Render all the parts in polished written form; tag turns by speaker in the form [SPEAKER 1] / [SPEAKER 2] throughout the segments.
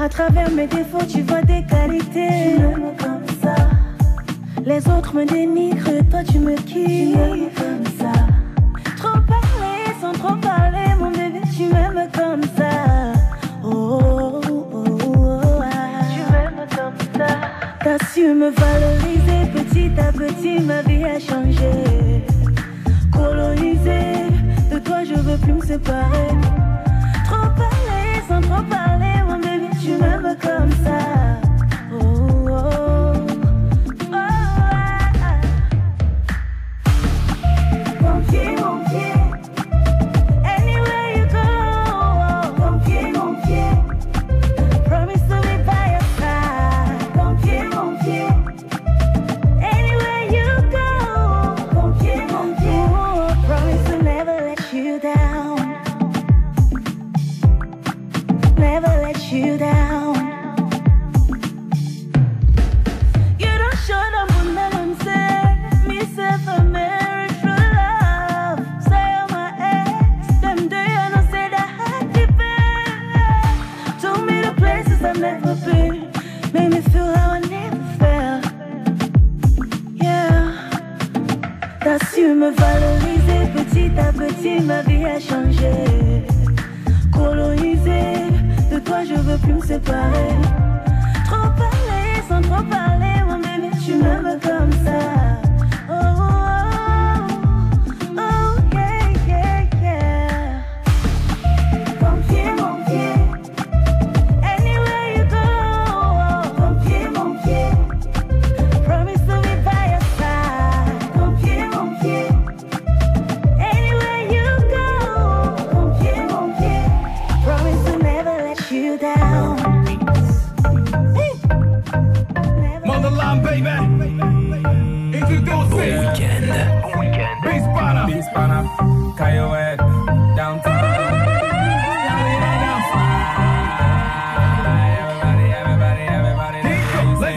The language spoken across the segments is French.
[SPEAKER 1] À travers mes défauts, tu vois des qualités. Tu m'aimes comme ça. Les autres me dénigrent, toi tu me kiffes. Tu m'aimes comme ça. Trop parler sans trop parler, mon bébé, tu m'aimes comme ça. Oh, oh, oh, oh, ah. Tu m'aimes comme ça. T'as su me valoriser, petit à petit, ma vie a changé. Colonisé, de toi je veux plus me séparer. Trop parler sans trop parler, mon bébé, tu m'aimes comme ça. Oh, oh, oh, ah, ah. Mon pied, mon pied. Anywhere you go. Mon pied, mon pied. Promise to be by your side. Mon pied, mon pied. Anywhere you go. Mon pied, mon pied. Oh, promise to never let you down. Never let you down. You don't show them when them say me say for marriage for love. Say on my ex, them do you know say that I depend. Told me the places I've never been, made me feel how I never felt. Yeah, t'as su me valoriser, petit à petit ma vie a changé. Colonisé, de toi je veux plus me séparer. Trop parler sans trop parler, mon bébé, tu m'aimes comme ça. Oh, oh, oh, oh, yeah, yeah, yeah. Mon pied, mon pied. Anywhere you go. Mon pied, mon pied. Promise to be by your side. Mon pied, mon pied. Anywhere you go. Mon pied, mon pied. Promise to never let you down.
[SPEAKER 2] Motherland, baby. Introduce
[SPEAKER 3] Weekend.
[SPEAKER 2] Beast Banner, Coyote, downtown. Let's go.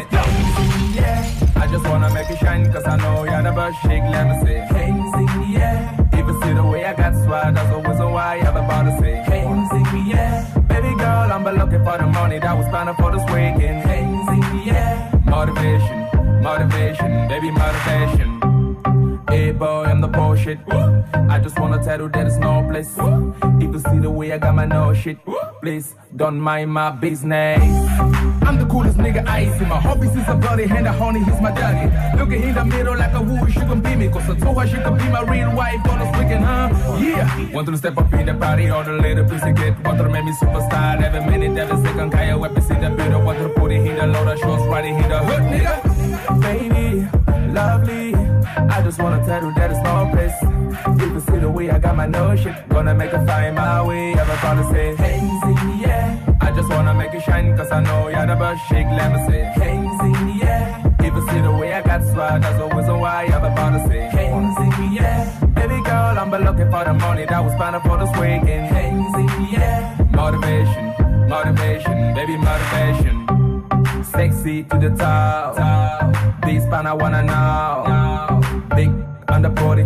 [SPEAKER 2] Yeah, I just wanna make it shine, cause I know you're the best chick, let me say. Hey, yeah. Even see the way I got swag, that's the reason why I'm about to say. Hey, yeah. Baby girl, I'm looking for the money that was spent for this weekend. Hey, yeah. Motivation, baby, motivation. Hey boy, I'm the bullshit. I just wanna tell you that it's no place. If you see the way I got my nose shit, please don't mind my business. I'm the coolest nigga I see. My hobbies is a bloody hand, a honey, he's my daddy. Looking in the middle like a woo, she can be me. Cause I told her she can be my real wife on this weekend, huh? Yeah. Want to step up in the party, all the little pussy kid. Want to make me superstar every minute, every second. Kaya weapons in the building. Want to put it in the load of shows, riding in the hood, nigga. Baby, lovely. I just wanna tell you that it's no place. You can see the way I got my nose shit. Gonna make her find my way. Everybody say, hey, yeah. I just wanna make it shine, cause I know you're the best chick. Let me say, hey, yeah. If you see the way I got swag, that's the reason why everybody say, hey, yeah. Baby girl, I'm looking for the money that was spent for this weekend. Hey, yeah. Motivation, baby, motivation. Sexy to the top. This pan I wanna know. Big on the body.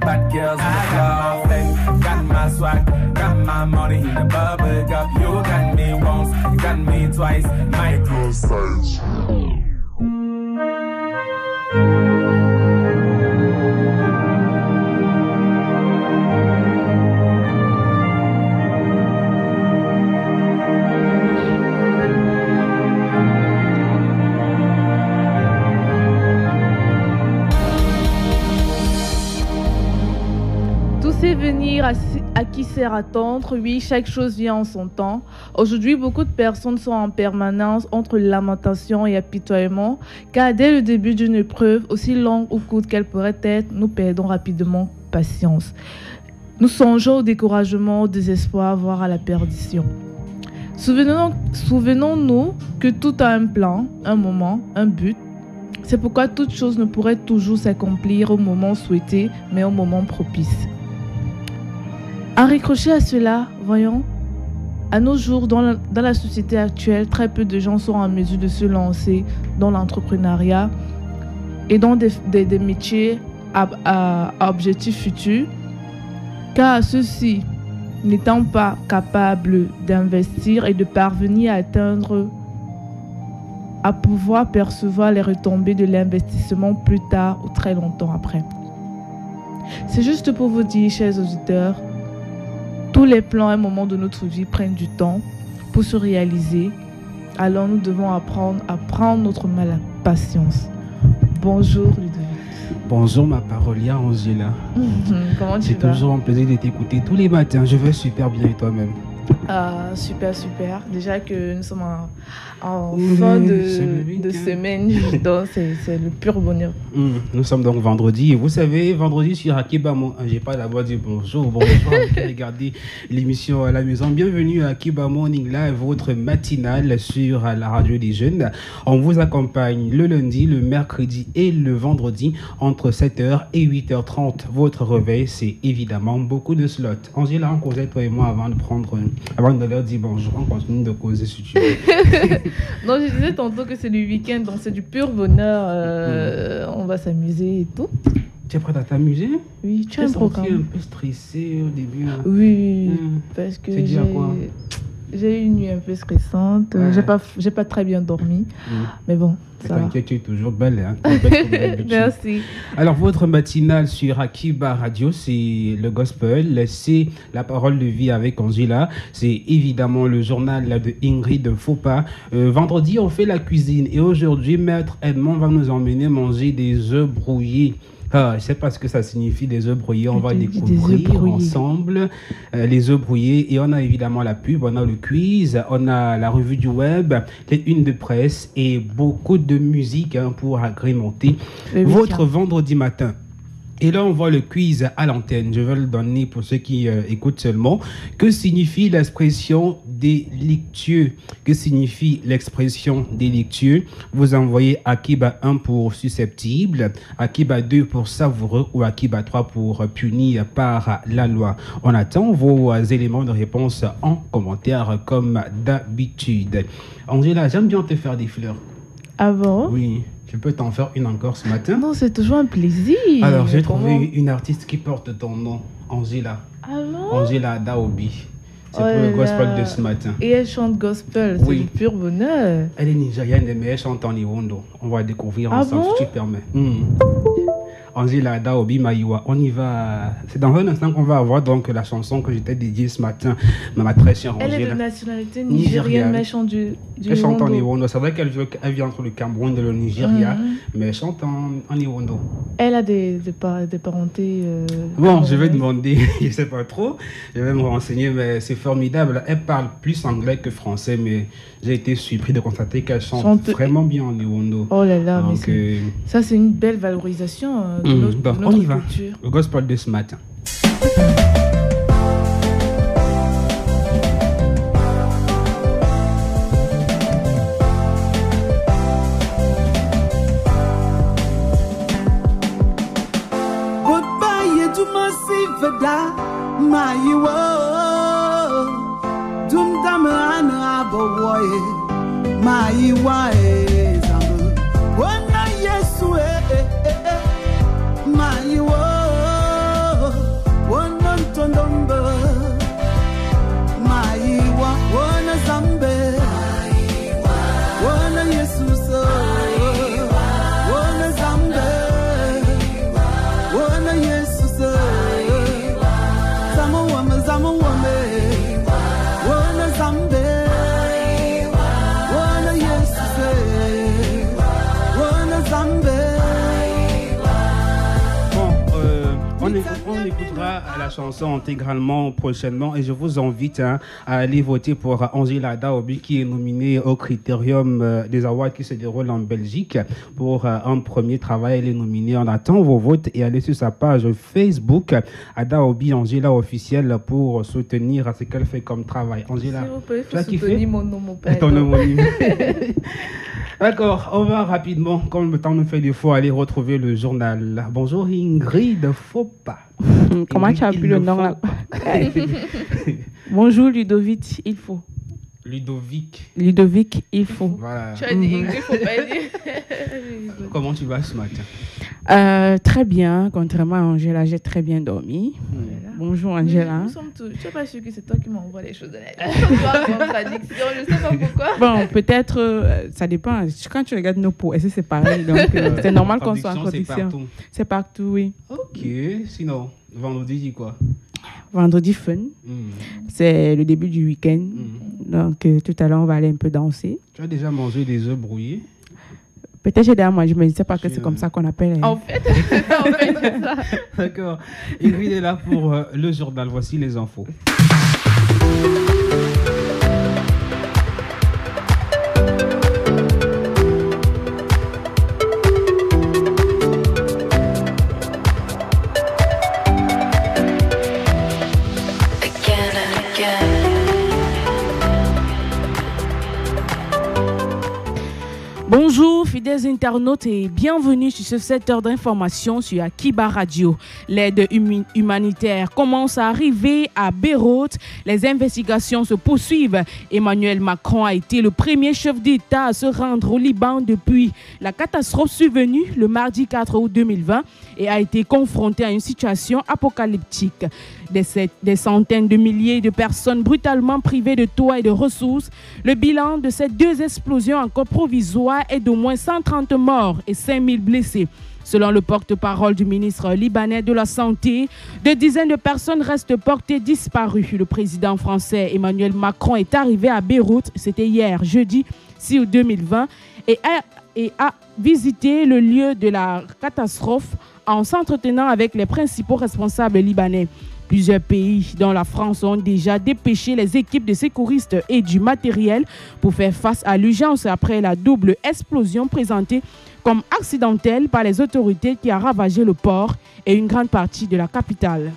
[SPEAKER 2] Bad girls in the club. Got my swag, got my money in the bubble cup. You got me once, you got me twice. My girl size.
[SPEAKER 4] Venir à qui sert attendre, oui, chaque chose vient en son temps. Aujourd'hui, beaucoup de personnes sont en permanence entre lamentation et apitoiement, car dès le début d'une épreuve, aussi longue ou courte qu'elle pourrait être, nous perdons rapidement patience. Nous songeons au découragement, au désespoir, voire à la perdition. Souvenons-nous que tout a un plan, un moment, un but. C'est pourquoi toute chose ne pourrait toujours s'accomplir au moment souhaité, mais au moment propice. À raccrocher à cela, voyons, à nos jours, dans la société actuelle, très peu de gens sont en mesure de se lancer dans l'entrepreneuriat et dans des métiers à objectifs futurs, car ceux-ci n'étant pas capable d'investir et de parvenir à pouvoir percevoir les retombées de l'investissement plus tard ou très longtemps après. C'est juste pour vous dire, chers auditeurs, tous les plans à un moment de notre vie prennent du temps pour se réaliser. Alors nous devons apprendre à prendre notre mal à patience. Bonjour Ludovic.
[SPEAKER 3] Bonjour ma parolière Angela.
[SPEAKER 4] Comment tu vas?
[SPEAKER 3] C'est toujours un plaisir de t'écouter tous les matins. Je vais super bien et toi-même?
[SPEAKER 4] Super. Déjà que nous sommes en fin de semaine, donc c'est le pur bonheur.
[SPEAKER 3] Nous sommes donc vendredi. Et vous savez, vendredi sur Akibamo, j'ai pas la voix de dire bonjour. Regardez l'émission à la maison. Bienvenue à Akiba Morning Live, votre matinale sur la radio des jeunes. On vous accompagne le lundi, le mercredi et le vendredi entre 7h et 8h30. Votre réveil, c'est évidemment beaucoup de slots. Angela, on causait toi et moi avant de leur dire bonjour, on continue de causer si tu veux.
[SPEAKER 4] Non, je disais tantôt que c'est le week-end, donc c'est du pur bonheur. On va s'amuser et tout.
[SPEAKER 3] Tu es prête à t'amuser?
[SPEAKER 4] Oui, tu as un programme.
[SPEAKER 3] Un peu stressé au début. Hein.
[SPEAKER 4] Oui, parce que j'ai eu une nuit un peu stressante. Ouais. J'ai pas très bien dormi. Mais bon, ça va.
[SPEAKER 3] T'inquiète, tu es toujours belle. Hein. Belle
[SPEAKER 4] Merci.
[SPEAKER 3] Alors, votre matinale sur Akiba Radio, c'est le gospel, c'est la parole de vie avec Angela. C'est évidemment le journal de Ingrid Fopa. Vendredi, on fait la cuisine. Et aujourd'hui, Maître Edmond va nous emmener manger des œufs brouillés. Je ne sais pas ce que ça signifie, des œufs brouillés. On va découvrir ensemble les œufs brouillés. Et on a évidemment la pub, on a le quiz, on a la revue du web, les unes de presse et beaucoup de musique pour agrémenter votre vendredi matin. Et là, on voit le quiz à l'antenne. Je vais le donner pour ceux qui écoutent seulement. Que signifie l'expression délictueux? Que signifie l'expression délictueux? Vous envoyez Akiba 1 pour susceptible, Akiba 2 pour savoureux ou Akiba 3 pour puni par la loi. On attend vos éléments de réponse en commentaire comme d'habitude. Angela, j'aime bien te faire des fleurs.
[SPEAKER 4] Ah bon?
[SPEAKER 3] Oui. Je peux t'en faire une encore ce matin?
[SPEAKER 4] Non, c'est toujours un plaisir.
[SPEAKER 3] Alors, j'ai trouvé une artiste qui porte ton nom, Angela.
[SPEAKER 4] Ah bon?
[SPEAKER 3] Angela Daobi. C'est pour le gospel de ce matin.
[SPEAKER 4] Et elle chante gospel, c'est du pur bonheur.
[SPEAKER 3] Elle est nigérienne, mais elle chante en Iwondo. On va découvrir ensemble, si tu permets. Angela Daobi Maïwa. On y va. C'est dans un instant qu'on va avoir donc la chanson que j'étais dédiée ce matin. Ma très chère Angela.
[SPEAKER 4] Elle est de nationalité nigérienne, mais elle chante
[SPEAKER 3] elle chante en Iwondo. C'est vrai qu'elle vient entre le Cameroun et le Nigeria, mais elle chante en Iwondo.
[SPEAKER 4] Elle a des parentés.
[SPEAKER 3] Bon, je vais demander, je ne sais pas trop. Je vais me renseigner, mais c'est formidable. Elle parle plus anglais que français, mais j'ai été surpris de constater qu'elle chante vraiment bien en Iwondo.
[SPEAKER 4] Oh là là, donc, mais ça c'est une belle valorisation.
[SPEAKER 3] Donc, on y va. Le gospel de ce matin.
[SPEAKER 5] Goodbye to massive da my wo dum dam an aboy my way zambu wana yesu my wo wana tondomba my wa wana zambe wana yesu so wana zambe wana yesu so zamu wame wana zambe wana yesu so wana zambe.
[SPEAKER 3] On écoutera la chanson intégralement prochainement et je vous invite à aller voter pour Angela Daobi qui est nominée au Critérium des Awards qui se déroule en Belgique pour un premier travail. Elle est nominée. On attend vos votes et allez sur sa page Facebook Daobi Angela officielle pour soutenir ce qu'elle fait comme travail. Angela,
[SPEAKER 4] s'il vous plaît, il faut soutenir mon homopède.
[SPEAKER 3] Ton homonyme. D'accord, on va rapidement, comme le temps nous fait défaut, aller retrouver le journal. Bonjour Ingrid Fopa.
[SPEAKER 6] Comment tu as appris le nom là? Bonjour Ludovic, il faut.
[SPEAKER 3] Ludovic,
[SPEAKER 6] il faut.
[SPEAKER 3] Voilà.
[SPEAKER 4] Tu as dit Ingrid, faut pas dire.
[SPEAKER 3] Comment tu vas ce matin?
[SPEAKER 6] Très bien, contrairement à Angela, j'ai très bien dormi. Bonjour Angela.
[SPEAKER 4] Nous sommes tous. Je ne suis pas sûre que c'est toi qui m'envoies les choses de la contradiction, je ne sais pas pourquoi.
[SPEAKER 6] Bon, peut-être, ça dépend. Quand tu regardes nos peaux, est-ce que c'est pareil? Donc, c'est normal qu'on soit en contradiction. C'est partout, oui.
[SPEAKER 3] Ok, sinon, vendredi, dis quoi?
[SPEAKER 6] Vendredi fun. C'est le début du week-end. Donc, tout à l'heure, on va aller un peu danser.
[SPEAKER 3] Tu as déjà mangé des œufs brouillés?
[SPEAKER 6] Peut-être j'ai déjà mangé, mais je ne sais pas que c'est comme ça qu'on appelle.
[SPEAKER 4] En fait, c'est ça.
[SPEAKER 3] D'accord. Ingrid est là pour le journal. Voici les infos.
[SPEAKER 6] Bonjour fidèles internautes et bienvenue sur ce 7 heures d'information sur Akiba Radio. L'aide humanitaire commence à arriver à Beyrouth. Les investigations se poursuivent. Emmanuel Macron a été le premier chef d'État à se rendre au Liban depuis la catastrophe survenue le mardi 4 août 2020 et a été confronté à une situation apocalyptique. Des centaines de milliers de personnes brutalement privées de toits et de ressources. Le bilan de ces deux explosions encore provisoires est d'au moins 130 morts et 5000 blessés. Selon le porte-parole du ministre libanais de la Santé, des dizaines de personnes restent portées disparues. Le président français Emmanuel Macron est arrivé à Beyrouth, c'était hier, jeudi 6 août 2020, et a visité le lieu de la catastrophe en s'entretenant avec les principaux responsables libanais. Plusieurs pays, dont la France, ont déjà dépêché les équipes de secouristes et du matériel pour faire face à l'urgence après la double explosion présentée comme accidentelle par les autorités qui a ravagé le port et une grande partie de la capitale.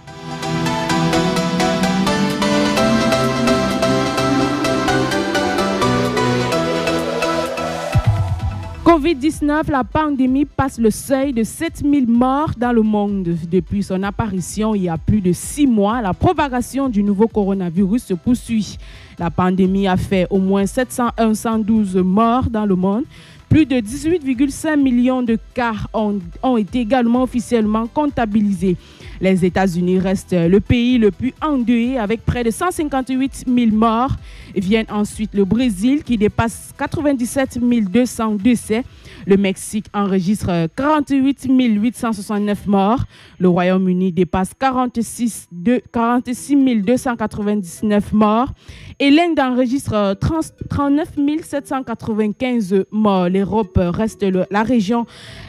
[SPEAKER 6] Covid-19, la pandémie passe le seuil de 7000 morts dans le monde. Depuis son apparition il y a plus de 6 mois, la propagation du nouveau coronavirus se poursuit. La pandémie a fait au moins 712 morts dans le monde. Plus de 18,5 millions de cas ont été également officiellement comptabilisés. Les États-Unis restent le pays le plus endeuillé avec près de 158 000 morts. Viennent ensuite le Brésil qui dépasse 97 200 décès. Le Mexique enregistre 48 869 morts. Le Royaume-Uni dépasse 46 299 morts. Et l'Inde enregistre 39 795 morts. L'Europe reste la région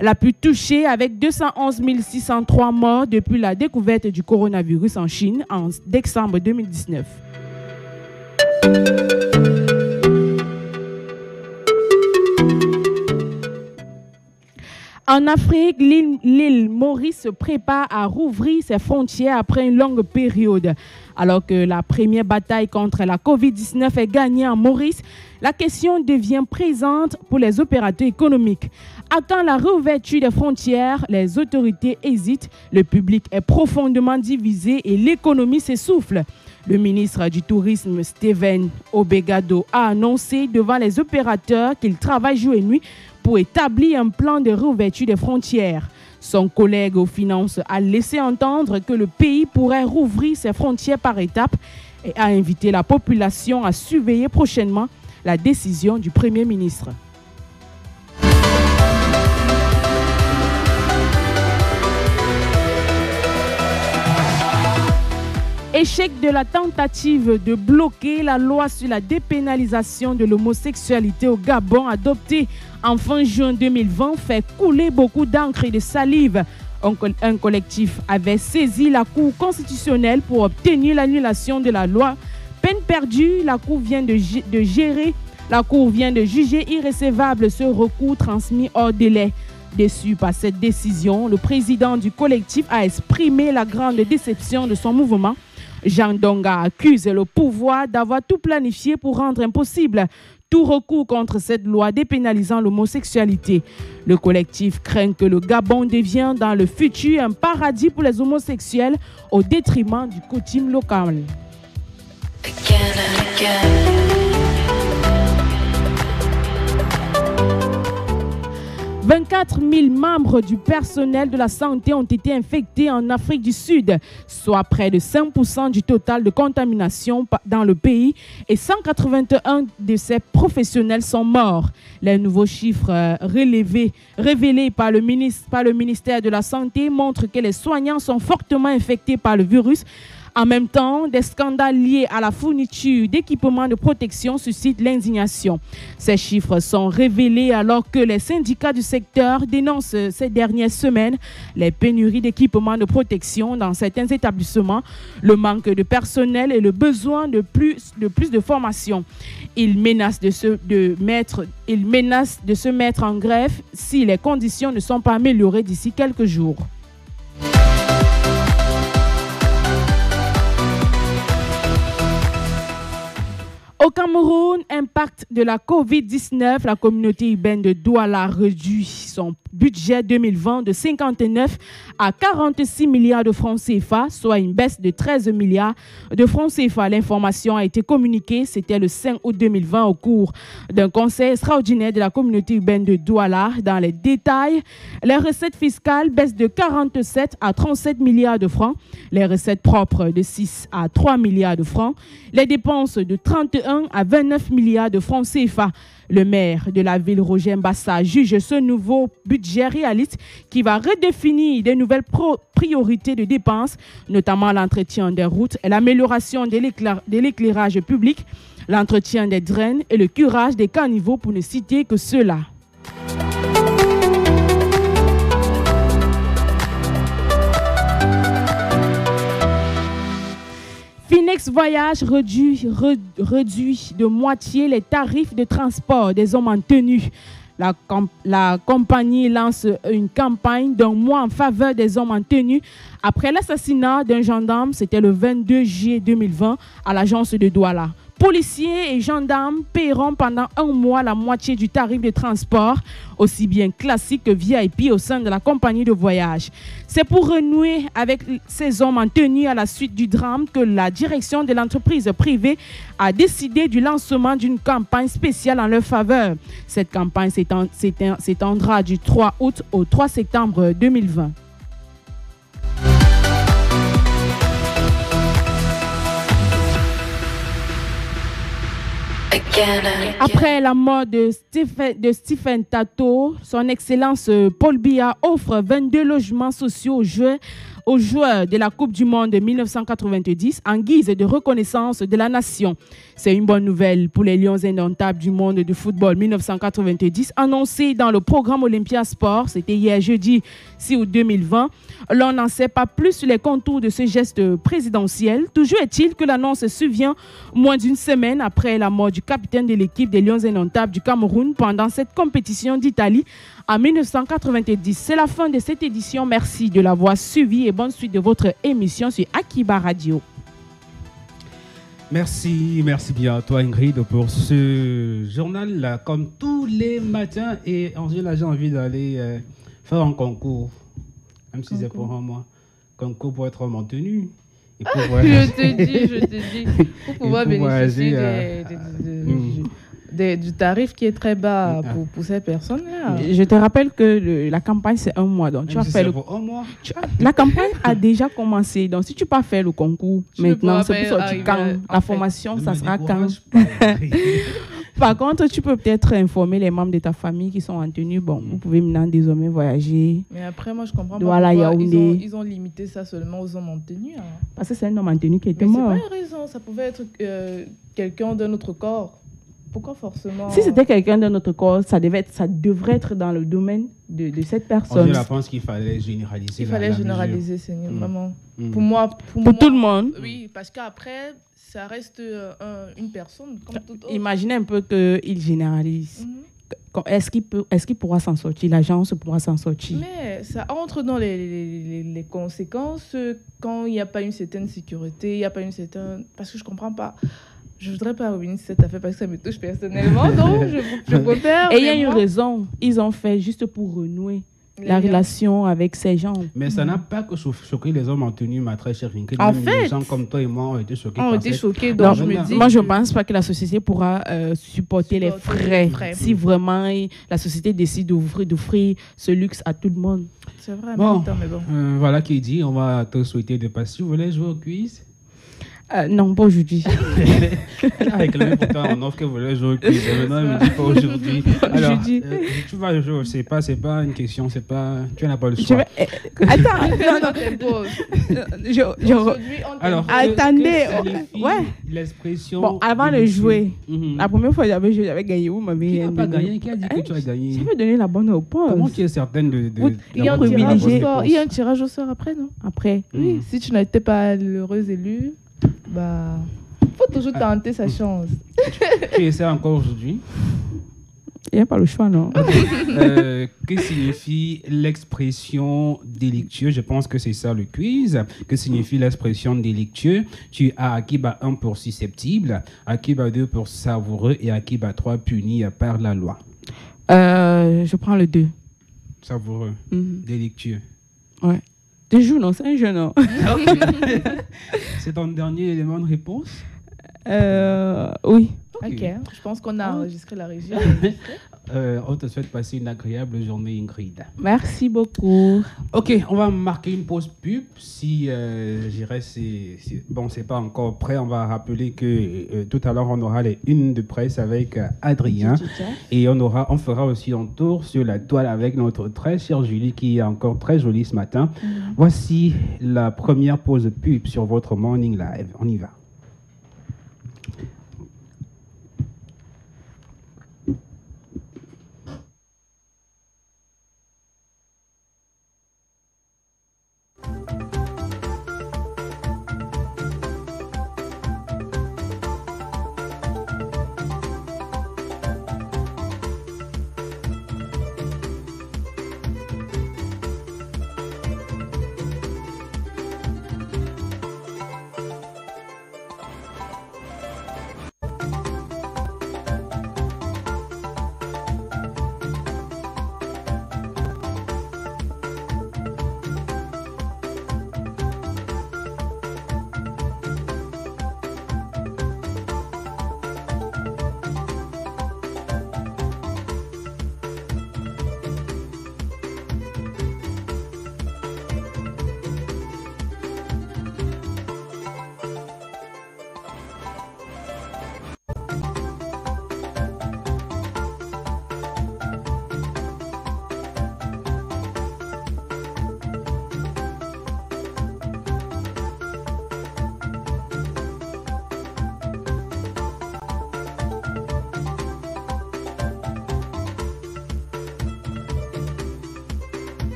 [SPEAKER 6] la plus touchée avec 211 603 morts depuis la découverte du coronavirus en Chine en décembre 2019. En Afrique, l'île Maurice se prépare à rouvrir ses frontières après une longue période. Alors que la première bataille contre la COVID-19 est gagnée en Maurice, la question devient présente pour les opérateurs économiques. À quand la réouverture des frontières, les autorités hésitent, le public est profondément divisé et l'économie s'essouffle. Le ministre du Tourisme, Steven Obegado, a annoncé devant les opérateurs qu'il travaille jour et nuit pour établir un plan de réouverture des frontières. Son collègue aux finances a laissé entendre que le pays pourrait rouvrir ses frontières par étapes et a invité la population à surveiller prochainement la décision du Premier ministre. Échec de la tentative de bloquer la loi sur la dépénalisation de l'homosexualité au Gabon adoptée en fin juin 2020 fait couler beaucoup d'encre et de salive. Un collectif avait saisi la Cour constitutionnelle pour obtenir l'annulation de la loi. Peine perdue, la Cour vient de juger irrécevable ce recours transmis hors délai. Déçu par cette décision, le président du collectif a exprimé la grande déception de son mouvement. Jean Donga accuse le pouvoir d'avoir tout planifié pour rendre impossible tout recours contre cette loi dépénalisant l'homosexualité. Le collectif craint que le Gabon devienne dans le futur un paradis pour les homosexuels au détriment du coutume local. 24 000 membres du personnel de la santé ont été infectés en Afrique du Sud, soit près de 5% du total de contamination dans le pays, et 181 de ces professionnels sont morts. Les nouveaux chiffres révélés par le ministère de la Santé montrent que les soignants sont fortement infectés par le virus. En même temps, des scandales liés à la fourniture d'équipements de protection suscitent l'indignation. Ces chiffres sont révélés alors que les syndicats du secteur dénoncent ces dernières semaines les pénuries d'équipements de protection dans certains établissements, le manque de personnel et le besoin de plus de formation. Ils menacent de se mettre en grève si les conditions ne sont pas améliorées d'ici quelques jours. Au Cameroun, impact de la COVID-19, la communauté urbaine de Douala réduit son budget 2020 de 59 à 46 milliards de francs CFA, soit une baisse de 13 milliards de francs CFA. L'information a été communiquée, c'était le 5 août 2020 au cours d'un conseil extraordinaire de la communauté urbaine de Douala. Dans les détails, les recettes fiscales baissent de 47 à 37 milliards de francs, les recettes propres de 6 à 3 milliards de francs, les dépenses de 31 à 29 milliards de francs CFA. Le maire de la ville, Roger Mbassa, juge ce nouveau budget réaliste qui va redéfinir de nouvelles priorités de dépenses, notamment l'entretien des routes et l'amélioration de l'éclairage public, l'entretien des draines et le curage des caniveaux, pour ne citer que ceux-là. Phoenix Voyage réduit de moitié les tarifs de transport des hommes en tenue. La compagnie lance une campagne d'un mois en faveur des hommes en tenue après l'assassinat d'un gendarme, c'était le 22 juillet 2020 à l'agence de Douala. Policiers et gendarmes paieront pendant un mois la moitié du tarif de transport, aussi bien classique que VIP au sein de la compagnie de voyage. C'est pour renouer avec ces hommes en tenue à la suite du drame que la direction de l'entreprise privée a décidé du lancement d'une campagne spéciale en leur faveur. Cette campagne s'étendra du 3 août au 3 septembre 2020. Après la mort de Stephen Tato, son Excellence Paul Biya offre 22 logements sociaux aux joueurs de la Coupe du Monde de 1990 en guise de reconnaissance de la nation. C'est une bonne nouvelle pour les Lions indomptables du monde du football 1990, annoncé dans le programme Olympia Sport. C'était hier jeudi 6 août 2020. L'on n'en sait pas plus sur les contours de ce geste présidentiel. Toujours est-il que l'annonce survient moins d'une semaine après la mort du capitaine de l'équipe des Lions indomptables du Cameroun pendant cette compétition d'Italie en 1990. C'est la fin de cette édition. Merci de l'avoir suivi et bonne suite de votre émission sur Akiba Radio.
[SPEAKER 3] Merci bien à toi Ingrid pour ce journal-là, comme tous les matins. Et ensuite, là, j'ai envie d'aller faire un concours, même si c'est pour un mois. Concours pour être homme en tenue. Et pour
[SPEAKER 4] je te dis, pour pouvoir bénéficier du tarif qui est très bas pour ces personnes-là.
[SPEAKER 6] Je te rappelle que la campagne, c'est un mois. Donc, tu vas faire
[SPEAKER 3] un mois.
[SPEAKER 6] La campagne a déjà commencé. Donc, si tu pas faire le concours maintenant, c'est pour ça que quand la formation, ça sera quand. Par contre, tu peux peut-être informer les membres de ta famille qui sont en tenue. Bon, vous pouvez maintenant désormais voyager.
[SPEAKER 4] Mais après, moi, je comprends pas
[SPEAKER 6] pourquoi
[SPEAKER 4] ils ont limité ça seulement aux hommes en tenue. Hein.
[SPEAKER 6] Parce que c'est un homme en tenue qui était mort.
[SPEAKER 4] Mais c'est pas une raison. Ça pouvait être quelqu'un d'un autre corps. Pourquoi forcément?
[SPEAKER 6] Si c'était quelqu'un de notre corps, ça devrait être dans le domaine de cette personne.
[SPEAKER 3] Je pense qu'il fallait généraliser.
[SPEAKER 4] Il fallait généraliser, c'est vraiment.
[SPEAKER 6] Pour moi, tout le monde.
[SPEAKER 4] Oui, parce qu'après, ça reste une personne comme tout autre.
[SPEAKER 6] Imaginez un peu qu'il généralise. Est-ce qu'il pourra s'en sortir? L'agence pourra s'en sortir?
[SPEAKER 4] Mais ça entre dans les conséquences quand il n'y a pas une certaine sécurité, il n'y a pas une certaine... Parce que je ne comprends pas. Je ne voudrais pas revenir sur cette affaire parce que ça me touche personnellement, donc je préfère...
[SPEAKER 6] Et il y a une raison. Ils ont fait juste pour renouer la relation avec ces gens.
[SPEAKER 3] Mais ça n'a pas que choqué les hommes en tenue, ma très chère Ingrid.
[SPEAKER 6] En
[SPEAKER 3] Même
[SPEAKER 6] fait,
[SPEAKER 3] les gens comme toi et moi ont été choqués.
[SPEAKER 4] On
[SPEAKER 3] par
[SPEAKER 4] était
[SPEAKER 3] cette-
[SPEAKER 4] choqués,
[SPEAKER 6] Non,
[SPEAKER 4] donc je me dis.
[SPEAKER 6] moi, je ne pense pas que la société pourra supporter les
[SPEAKER 4] Supporter les
[SPEAKER 6] frais
[SPEAKER 4] frais.
[SPEAKER 6] si vraiment la société décide d'offrir ce luxe à tout le monde.
[SPEAKER 4] C'est vrai,
[SPEAKER 3] Bon,
[SPEAKER 4] en même temps, mais bon.
[SPEAKER 3] voilà qui est dit. On va te souhaiter de passer. Tu voulais jouer au quiz?
[SPEAKER 6] Non, pas aujourd'hui.
[SPEAKER 3] Elle a réclamé pour toi en offre qu'elle voulait jouer au quiz. Et maintenant, elle me dit pas aujourd'hui. Alors,
[SPEAKER 6] Aujourd'hui.
[SPEAKER 3] tu vas jouer. C'est pas une question. C'est pas. Tu n'as pas le
[SPEAKER 6] Je
[SPEAKER 3] choix.
[SPEAKER 6] vais- Attends, non, non.
[SPEAKER 4] T'imposes.
[SPEAKER 6] Je-
[SPEAKER 3] Alors,
[SPEAKER 6] Attendez,
[SPEAKER 3] que signifie
[SPEAKER 6] ouais.
[SPEAKER 3] l'expression.
[SPEAKER 6] Bon, avant de
[SPEAKER 3] délicieux?
[SPEAKER 6] jouer,
[SPEAKER 3] Mhm.
[SPEAKER 6] la première fois que j'avais joué, j'avais gagné. Vous m'avez
[SPEAKER 3] Qui n'a pas
[SPEAKER 6] donné.
[SPEAKER 3] gagné? Qui a dit que tu as gagné?
[SPEAKER 6] J'avais donné la bonne réponse.
[SPEAKER 3] Comment tu es certaine de
[SPEAKER 4] Il y a un
[SPEAKER 3] d'avoir donné la
[SPEAKER 4] tirage au
[SPEAKER 3] bonne
[SPEAKER 4] sort.
[SPEAKER 3] réponse?
[SPEAKER 4] Il y a un tirage au sort après, non?
[SPEAKER 6] Après,
[SPEAKER 4] Oui,
[SPEAKER 3] Mhm.
[SPEAKER 4] si tu n'étais pas l'heureuse élue, bah. Faut toujours tenter sa chance.
[SPEAKER 3] Tu essaies encore aujourd'hui?
[SPEAKER 6] il n'y a pas le choix, non?
[SPEAKER 3] Que signifie l'expression délictueux? Je pense que c'est ça le quiz. Que signifie l'expression délictueux? Tu as Akiba 1 pour susceptible, Akiba 2 pour savoureux et Akiba 3 puni par la loi.
[SPEAKER 6] Je prends le 2.
[SPEAKER 3] Savoureux, délictueux.
[SPEAKER 6] Ouais. 2 jours, non? C'est un jeu, non?
[SPEAKER 3] C'est ton dernier élément de réponse?
[SPEAKER 6] Oui.
[SPEAKER 4] Ok, je pense qu'on a enregistré la régie.
[SPEAKER 3] On te souhaite passer une agréable journée, Ingrid.
[SPEAKER 6] Merci beaucoup.
[SPEAKER 3] Ok, on va marquer une pause pub. Si j'irais, bon, c'est pas encore prêt. On va rappeler que tout à l'heure on aura les unes de presse avec Adrien et on fera aussi un tour sur la toile avec notre très chère Julie qui est encore très jolie ce matin. Voici la première pause pub sur votre Morning Live. On y va.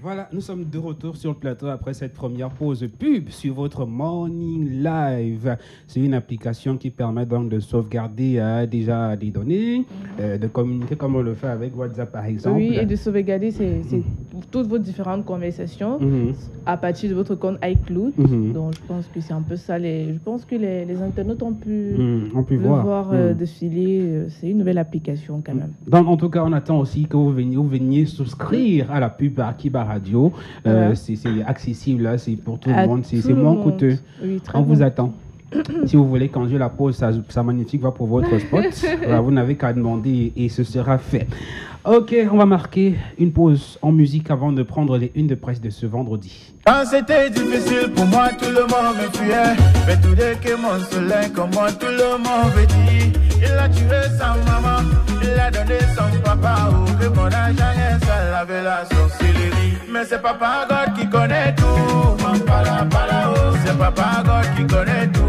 [SPEAKER 3] Voilà, nous sommes de retour sur le plateau après cette première pause pub sur votre Morning Live. C'est une application qui permet donc de sauvegarder déjà des données, de communiquer comme on le fait avec WhatsApp par exemple.
[SPEAKER 4] Oui, et de sauvegarder toutes vos différentes conversations à partir de votre compte iCloud. Donc, je pense que c'est un peu ça. Je pense que les internautes ont pu le voir défiler. C'est une nouvelle application quand même.
[SPEAKER 3] Donc, en tout cas, on attend aussi que vous veniez souscrire à la pub à Akiba Radio. C'est accessible, là, c'est pour tout le monde. C'est moins coûteux.
[SPEAKER 4] Oui, très
[SPEAKER 3] on
[SPEAKER 4] bon.
[SPEAKER 3] vous attend. Si vous voulez changer la pause, ça magnifique va pour votre spot. Voilà, vous n'avez qu'à demander et ce sera fait. Ok, on va marquer une pause en musique avant de prendre les unes de presse de ce vendredi.
[SPEAKER 7] Quand c'était difficile pour moi, tout le monde me fuyait. Mais tout dès que mon soleil, comme moi, tout le monde veut dire. Il a tué sa maman, il a donné son papa. Oh, que mon argent, ça lavait la sorcellerie. Mais c'est Papa God qui connaît tout. C'est Papa God qui connaît tout.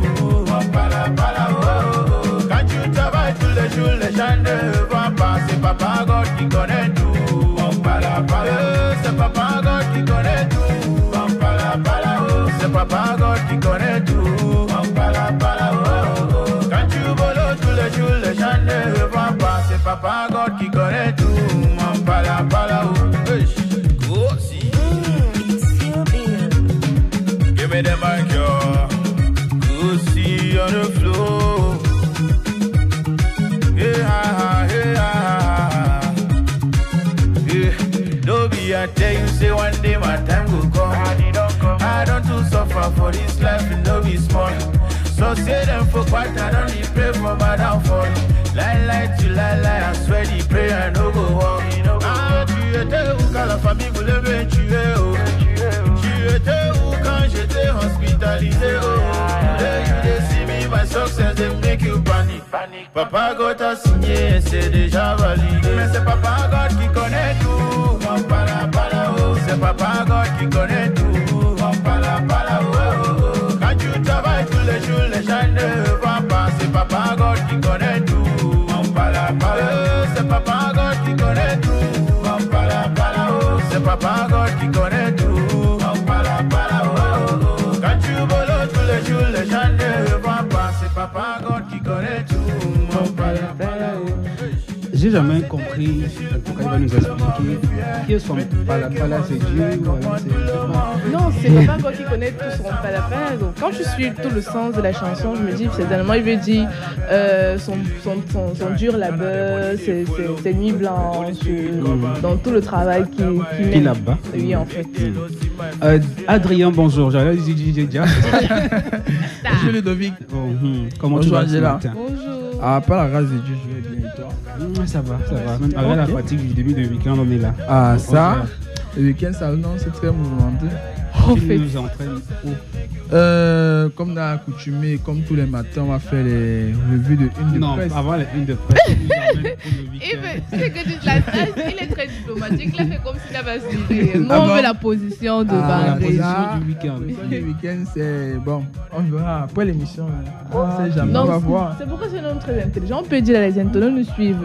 [SPEAKER 7] Quand tu travailles tous les jours, les gens ne voient pas. C'est Papa God qui connaît tout. C'est Papa God qui connaît tout. C'est Papa God qui connaît tout. Quand tu voles tous les jours, les gens ne voient pas. C'est Papa God qui connaît tout. But for this life, it no be small. So say them for quite, I don't need pray for my downfall. Lie to lie, I swear the prayer no go walk. Ah, tu étais où quand la famille voulait me tuer, oh. Tu étais où quand j'étais hospitalisé, oh. Today you dey see me, my success, they make you panic. Papa God a signé, c'est déjà validé. Mais c'est Papa God qui connaît tout. Mon pala, oh. C'est Papa God qui connaît tout. Mon pala, oh. Quand tu travailles tous les jours, les gens ne voient pas. C'est Papa God qui connaît tout. Mon pala, c'est Papa God qui connaît tout. Mon pala, oh. C'est Papa God qui connaît tout. Mon pala, oh. Quand tu voles tous les jours, les gens ne voient pas. C'est Papa God qui connaît tout. Mon pala, oh.
[SPEAKER 3] J'ai jamais compris, en tout cas il va nous expliquer qui son palapala, c'est Dieu ou alors c'est...
[SPEAKER 4] Non, c'est Papa God qui connaît tout son palapala. Donc quand je suis tout le sens de la chanson, je me dis finalement il veut dire son dur labeur, ses nuits blanches, dans tout le travail qu'il met
[SPEAKER 3] là-bas.
[SPEAKER 4] Oui, en fait.
[SPEAKER 3] Adrien, bonjour. J'allais dire déjà.
[SPEAKER 8] Bonjour Ludovic.
[SPEAKER 3] Comment tu vas ce
[SPEAKER 8] Angela.
[SPEAKER 3] matin?
[SPEAKER 4] Bonjour.
[SPEAKER 8] Ah, pas la grâce de Dieu, je vais bien et toi?
[SPEAKER 3] Ça va. Même avec la fatigue du début de week-end, on est là.
[SPEAKER 8] Ah, ça, le week-end, ça, non, c'est très mouvementé.
[SPEAKER 3] Tu nous entraînes où?
[SPEAKER 8] Comme on a accoutumé, comme tous les matins, on va faire les revues de une de
[SPEAKER 3] Non,
[SPEAKER 8] presse.
[SPEAKER 3] avant les une de presse, tu nous emmènes pour le
[SPEAKER 4] Il
[SPEAKER 3] week-end.
[SPEAKER 4] veut, c'est que tu la tâche, il est très diplomatique, il a fait comme s'il avait suivi. Nous, on veut la position de
[SPEAKER 3] La
[SPEAKER 4] Barré.
[SPEAKER 3] position
[SPEAKER 8] ça,
[SPEAKER 3] du week-end.
[SPEAKER 8] La position du week-end, c'est bon. On verra après l'émission. On ne sait jamais,
[SPEAKER 4] Non,
[SPEAKER 8] on va voir.
[SPEAKER 4] c'est pourquoi c'est un homme très intelligent. On peut dire à les internautes nous suivent.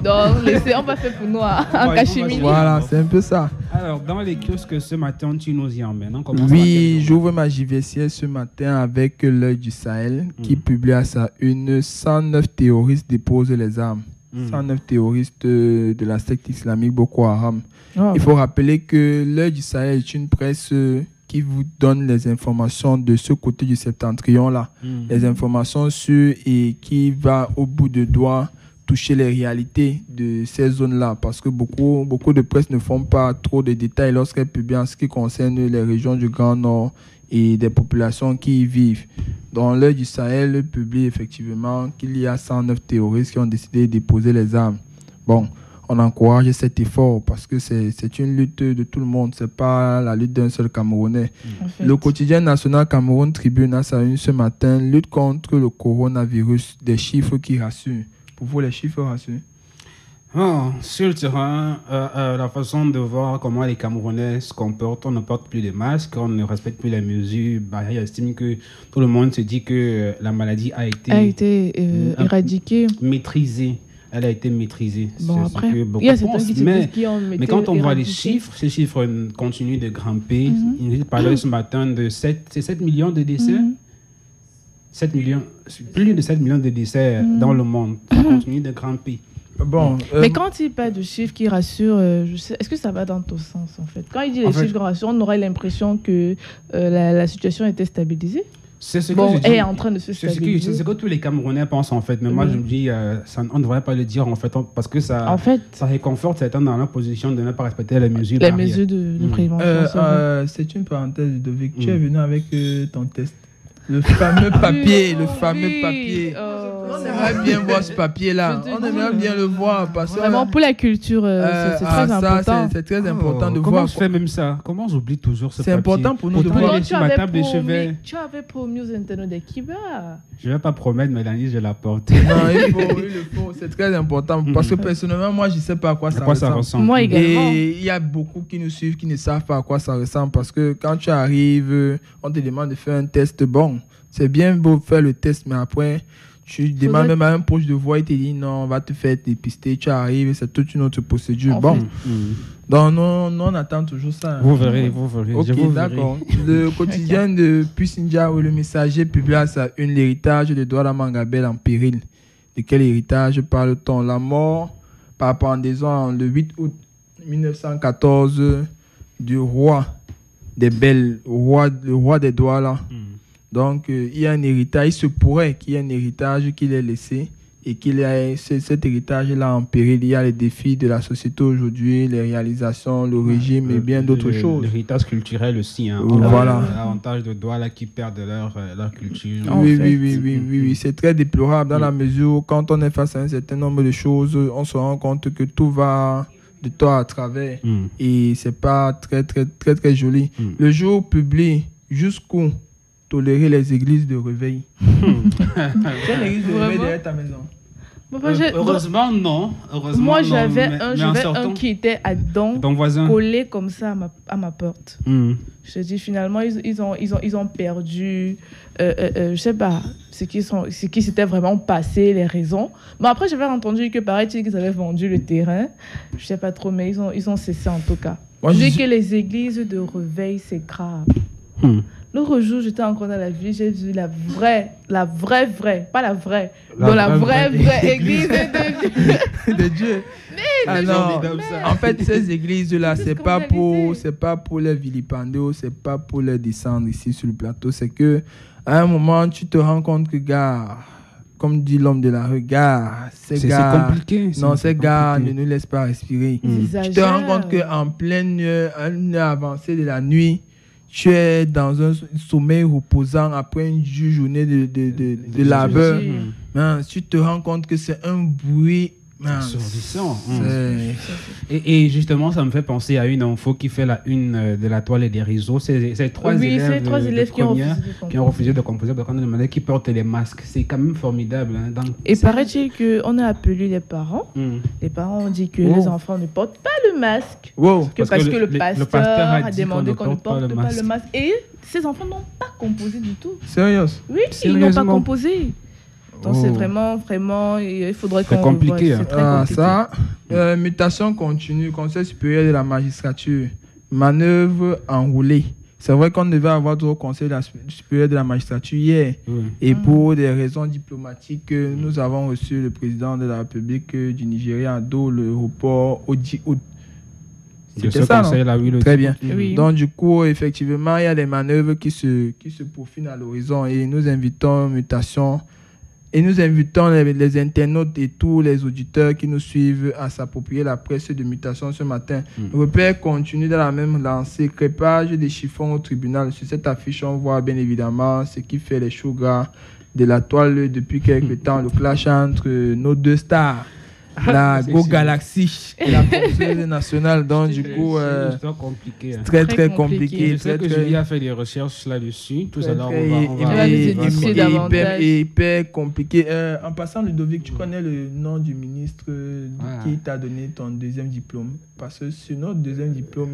[SPEAKER 4] Donc, on va faire pour nous en cachemire.
[SPEAKER 8] Voilà, c'est un peu ça.
[SPEAKER 3] Alors, dans les kiosques ce matin, tu nous y emmènes. On commence
[SPEAKER 8] Oui, j'ouvre ma JVCS ce matin avec l'Œil du Sahel qui publie à sa une 109 terroristes déposent les armes. 109 terroristes de la secte islamique Boko Haram.
[SPEAKER 4] Oh.
[SPEAKER 8] Il faut rappeler que l'Œil du Sahel est une presse qui vous donne les informations de ce côté du septentrion-là. Les informations sûres et qui va au bout de doigt toucher les réalités de ces zones-là, parce que beaucoup de presse ne font pas trop de détails lorsqu'elles publient en ce qui concerne les régions du Grand Nord et des populations qui y vivent. Dans l'Œil du Sahel, publie effectivement qu'il y a 109 terroristes qui ont décidé de déposer les armes. Bon, on encourage cet effort parce que c'est une lutte de tout le monde, c'est pas la lutte d'un seul Camerounais.
[SPEAKER 4] En fait.
[SPEAKER 8] Le quotidien national Cameroun Tribune a sa une ce matin, lutte contre le coronavirus, des chiffres qui rassurent. Pour vous, les chiffres rassurent?
[SPEAKER 3] Sur le terrain, la façon de voir comment les Camerounais se comportent, on ne porte plus de masques, on ne respecte plus les mesures barrières. J'estime que tout le monde se dit que la maladie a été
[SPEAKER 4] éradiquée.
[SPEAKER 3] maîtrisée. Elle a été maîtrisée.
[SPEAKER 4] Bon,
[SPEAKER 3] C'est ce
[SPEAKER 4] après,
[SPEAKER 3] que beaucoup
[SPEAKER 4] il y a certains
[SPEAKER 3] pensent.
[SPEAKER 4] qui se disent qui ont
[SPEAKER 3] Mais
[SPEAKER 4] été
[SPEAKER 3] quand on voit les
[SPEAKER 4] éradiqués.
[SPEAKER 3] chiffres, ces chiffres continuent de grimper. Il parlait ce matin de 7 millions de décès. 7 millions, plus de 7 millions de décès dans le monde. Ça continue de grimper.
[SPEAKER 8] Bon,
[SPEAKER 4] Mais quand il parle de chiffres qui rassurent, est-ce que ça va dans ton sens en fait? Quand il dit les chiffres qui rassurent, on aurait l'impression que la situation était stabilisée.
[SPEAKER 3] C'est ce que
[SPEAKER 4] Bon,
[SPEAKER 3] je dis.
[SPEAKER 4] elle est en train de se
[SPEAKER 3] C'est ce
[SPEAKER 4] stabiliser.
[SPEAKER 3] que, c'est ce que tous les Camerounais pensent en fait. Mais moi, je me dis, on ne devrait pas le dire en fait, parce que ça réconforte certains dans la position de ne pas respecter les mesures.
[SPEAKER 4] Les mesures de prévention.
[SPEAKER 8] c'est une parenthèse, Ludovic. Tu es venu avec ton test. Le fameux papier, le fameux papier. On aimerait bien voir ce papier-là. On aimerait bien le voir. Parce que
[SPEAKER 4] vraiment, pour la culture, c'est très important.
[SPEAKER 8] C'est très important de
[SPEAKER 3] Comment
[SPEAKER 8] voir.
[SPEAKER 3] je fais même ça? Comment j'oublie toujours ce papier?
[SPEAKER 8] C'est important pour nous de
[SPEAKER 3] Pourtant,
[SPEAKER 8] voir.
[SPEAKER 3] il est sur ma table de chevet.
[SPEAKER 4] Tu avais promis aux internautes des Kiba.
[SPEAKER 3] Je ne vais pas promettre, Mélanie, je la porte.
[SPEAKER 8] Non, il le faut. C'est très important. Parce que personnellement, moi, je ne sais pas à quoi ça ressemble.
[SPEAKER 4] Moi également.
[SPEAKER 8] Et il y a beaucoup qui nous suivent qui ne savent pas à quoi ça ressemble. Parce que quand tu arrives, on te demande de faire un test. Bon, c'est bien beau faire le test, mais après, tu demandes même à un proche de voix, il te dit non, on va te faire dépister. Tu arrives, c'est toute une autre procédure. Donc, nous, on attend toujours ça.
[SPEAKER 3] Vous verrez.
[SPEAKER 8] Ok, d'accord. Le quotidien de Pusinja, où le messager publie à sa une l'héritage de Douala Mangabel en péril. De quel héritage parle-t-on? La mort, par pendaison, le 8 août 1914, du roi des Belles, le roi des Douala. Donc, il y a un héritage, il se pourrait qu'il y ait un héritage qu'il ait laissé et qu'il y a cet héritage-là en péril. Il y a les défis de la société aujourd'hui, les réalisations, le régime et bien d'autres choses.
[SPEAKER 3] L'héritage culturel aussi. Hein.
[SPEAKER 8] Voilà.
[SPEAKER 3] L'avantage de Douala qui perdent leur culture.
[SPEAKER 8] Oui. C'est très déplorable dans la mesure où quand on est face à un certain nombre de choses, on se rend compte que tout va de tort à travers et c'est pas très joli. Le jour public, jusqu'où tolérer les églises de réveil. Tu as une église de réveil derrière ta maison?
[SPEAKER 3] Heureusement, non.
[SPEAKER 4] Moi, j'avais un qui était à
[SPEAKER 3] ton voisin
[SPEAKER 4] collé comme ça à ma porte. Je te dis, finalement, ils ont perdu, je sais pas, ce qui s'était vraiment passé, les raisons. Mais après, j'avais entendu que, paraît-il, qu'ils avaient vendu le terrain. Je sais pas trop, mais ils ont cessé en tout cas. Je dis que les églises de réveil, c'est grave. L'autre jour, j'étais encore dans la ville, j'ai vu la vraie, pas la vraie, vraie église
[SPEAKER 8] de Dieu. En fait, ces églises-là, c'est pas pour les vilipender, c'est pas pour les descendre ici sur le plateau. C'est que à un moment, tu te rends compte que, gars, comme dit l'homme de la rue, gars, ces
[SPEAKER 3] compliqué.
[SPEAKER 8] Ces gars ne nous laissent pas respirer. Tu te rends compte qu'en pleine heure avancée de la nuit, tu es dans un sommeil reposant après une journée de labeur. Tu te rends compte que c'est un bruit
[SPEAKER 3] assourdissant. Et justement, ça me fait penser à une info qui fait la une de la toile et des réseaux. C'est trois élèves qui ont refusé de composer parce qu'on a demandé qui portent les masques. C'est quand même formidable. Hein,
[SPEAKER 4] et paraît-il qu'on a appelé les parents. Les parents ont dit que les enfants ne portent pas le masque. Parce que le pasteur a demandé qu'on ne porte pas le masque. Et ces enfants n'ont pas composé du tout.
[SPEAKER 8] Sérieux?
[SPEAKER 4] Oui, ils n'ont pas composé. Donc c'est vraiment, il faudrait qu'on...
[SPEAKER 3] C'est compliqué.
[SPEAKER 4] C'est très compliqué.
[SPEAKER 8] Ça, mutation continue, Conseil supérieur de la magistrature, manœuvre enroulée. C'est vrai qu'on devait avoir d'autres conseils supérieur de la magistrature hier. Et pour des raisons diplomatiques, nous avons reçu le président de la République du Nigeria dans le report au c'était ça, conseil-là, très bien. Donc, du coup, effectivement, il y a des manœuvres qui se profilent à l'horizon et nous invitons mutation. Et nous invitons les internautes et tous les auditeurs qui nous suivent à s'approprier la presse de mutation ce matin. Repère continue dans la même lancée. Crépage des chiffons au tribunal. Sur cette affiche, on voit bien évidemment ce qui fait les choux gras de la toile depuis quelques temps. Le clash entre nos deux stars. La Go Galaxy et la Conseil nationale. Donc, du coup, c'est très compliqué.
[SPEAKER 3] Je sais que Julie a fait des recherches là-dessus. Tout ça, on
[SPEAKER 8] va hyper compliqué. En passant, Ludovic, tu connais le nom du ministre qui t'a donné ton deuxième diplôme? Parce que sur notre deuxième diplôme,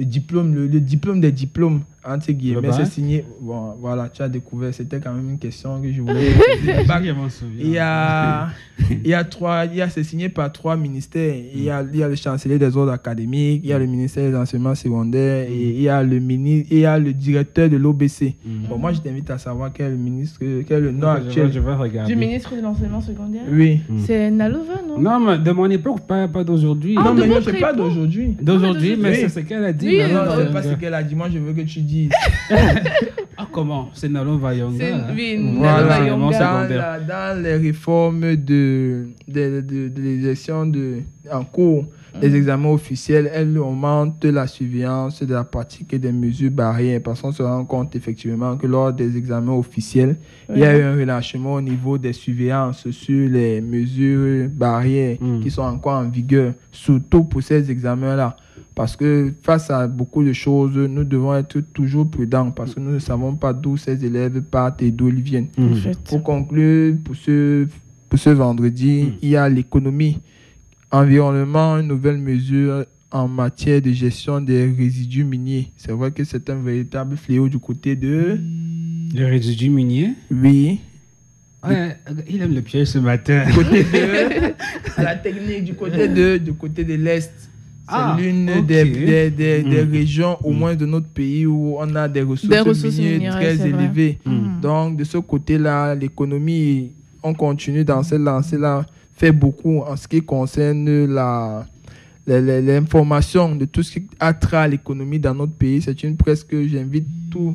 [SPEAKER 8] le diplôme des diplômes, entre guillemets, c'est signé. Bon, voilà, tu as découvert. C'était quand même une question que je voulais poser. C'est signé par 3 ministères. Il y a le chancelier des ordres académiques, il y a le ministère des enseignements secondaires, et il y a le directeur de l'OBC. Bon, moi, je t'invite à savoir quel est le nom actuel.
[SPEAKER 3] Je vais regarder.
[SPEAKER 4] Du ministre de l'enseignement secondaire?
[SPEAKER 8] Oui.
[SPEAKER 4] C'est Nalova, non?
[SPEAKER 3] Non, mais de mon époque, pas d'aujourd'hui.
[SPEAKER 8] Non, mais je ne sais pas d'aujourd'hui.
[SPEAKER 3] D'aujourd'hui, mais c'est ce qu'elle a dit.
[SPEAKER 8] Non, c'est pas ce qu'elle a dit. Moi, je veux que tu dises.
[SPEAKER 3] Comment? C'est Nalova Yonga.
[SPEAKER 4] Oui, Nalova
[SPEAKER 3] Yonga.
[SPEAKER 8] Dans les réformes de l'élection en cours, les examens officiels, elles augmentent la surveillance de la pratique et des mesures barrières parce qu'on se rend compte effectivement que lors des examens officiels, il y a eu un relâchement au niveau des surveillances sur les mesures barrières qui sont encore en vigueur, surtout pour ces examens-là. Parce que face à beaucoup de choses, nous devons être toujours prudents parce que nous ne savons pas d'où ces élèves partent et d'où ils viennent. Pour conclure, pour ce vendredi, il y a l'économie, environnement, une nouvelle mesure en matière de gestion des résidus miniers. C'est vrai que c'est un véritable fléau du côté de...
[SPEAKER 3] Les résidus miniers?
[SPEAKER 8] Oui.
[SPEAKER 3] Ouais, il aime le piège ce matin.
[SPEAKER 8] Du côté de... à la technique, du côté de l'Est. C'est l'une des régions, au moins de notre pays, où on a des ressources minières très élevées. Donc, de ce côté-là, l'économie, on continue dans cette lancée-là, fait beaucoup en ce qui concerne l'information de tout ce qui a trait à l'économie dans notre pays. C'est une presse que j'invite tous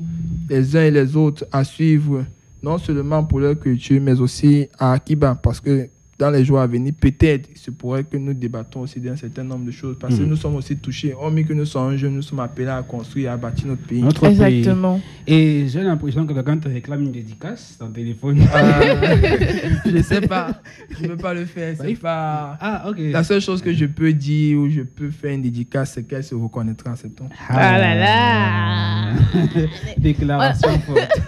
[SPEAKER 8] les uns et les autres à suivre, non seulement pour leur culture, mais aussi à Akiba, parce que dans les jours à venir, peut-être, il se pourrait que nous débattons aussi d'un certain nombre de choses. Parce que nous sommes aussi touchés. Hormis que nous sommes jeunes, nous sommes appelés à construire, à bâtir notre pays.
[SPEAKER 4] Exactement.
[SPEAKER 3] Et j'ai l'impression que quelqu'un te réclame une dédicace dans le téléphone.
[SPEAKER 8] Je ne sais pas. Je ne peux pas le faire. C'est pas...
[SPEAKER 3] Ah, ok.
[SPEAKER 8] La seule chose que je peux dire ou je peux faire une dédicace, c'est qu'elle se reconnaîtra, c'est tout.
[SPEAKER 4] Ah là là.
[SPEAKER 3] Déclaration forte.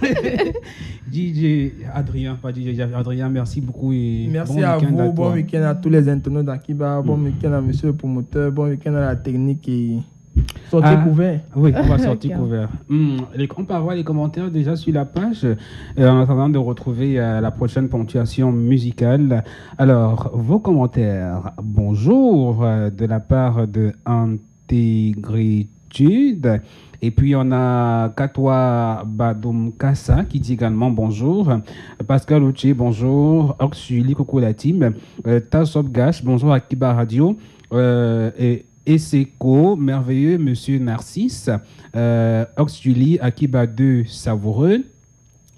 [SPEAKER 3] DJ Adrien, pas DJ Adrien, merci beaucoup. Et
[SPEAKER 8] merci
[SPEAKER 3] bon
[SPEAKER 8] à
[SPEAKER 3] week-end
[SPEAKER 8] vous,
[SPEAKER 3] à
[SPEAKER 8] bon
[SPEAKER 3] toi.
[SPEAKER 8] week-end à tous les internautes d'Akiba, bon week-end à monsieur le promoteur, bon week-end à la technique et sortez couvert.
[SPEAKER 3] Oui, on va sortir couvert. On peut avoir les commentaires déjà sur la page en attendant de retrouver la prochaine ponctuation musicale. Alors, vos commentaires. Bonjour de la part de Intégritude. Et puis, on a Katwa Badoum Kassa qui dit également bonjour. Pascal Ouché, bonjour. Oxuli, coucou la team. Tassop Gash, bonjour à Kiba Radio. Et Eseko, merveilleux monsieur Narcisse. Oxuli, Akiba 2, savoureux.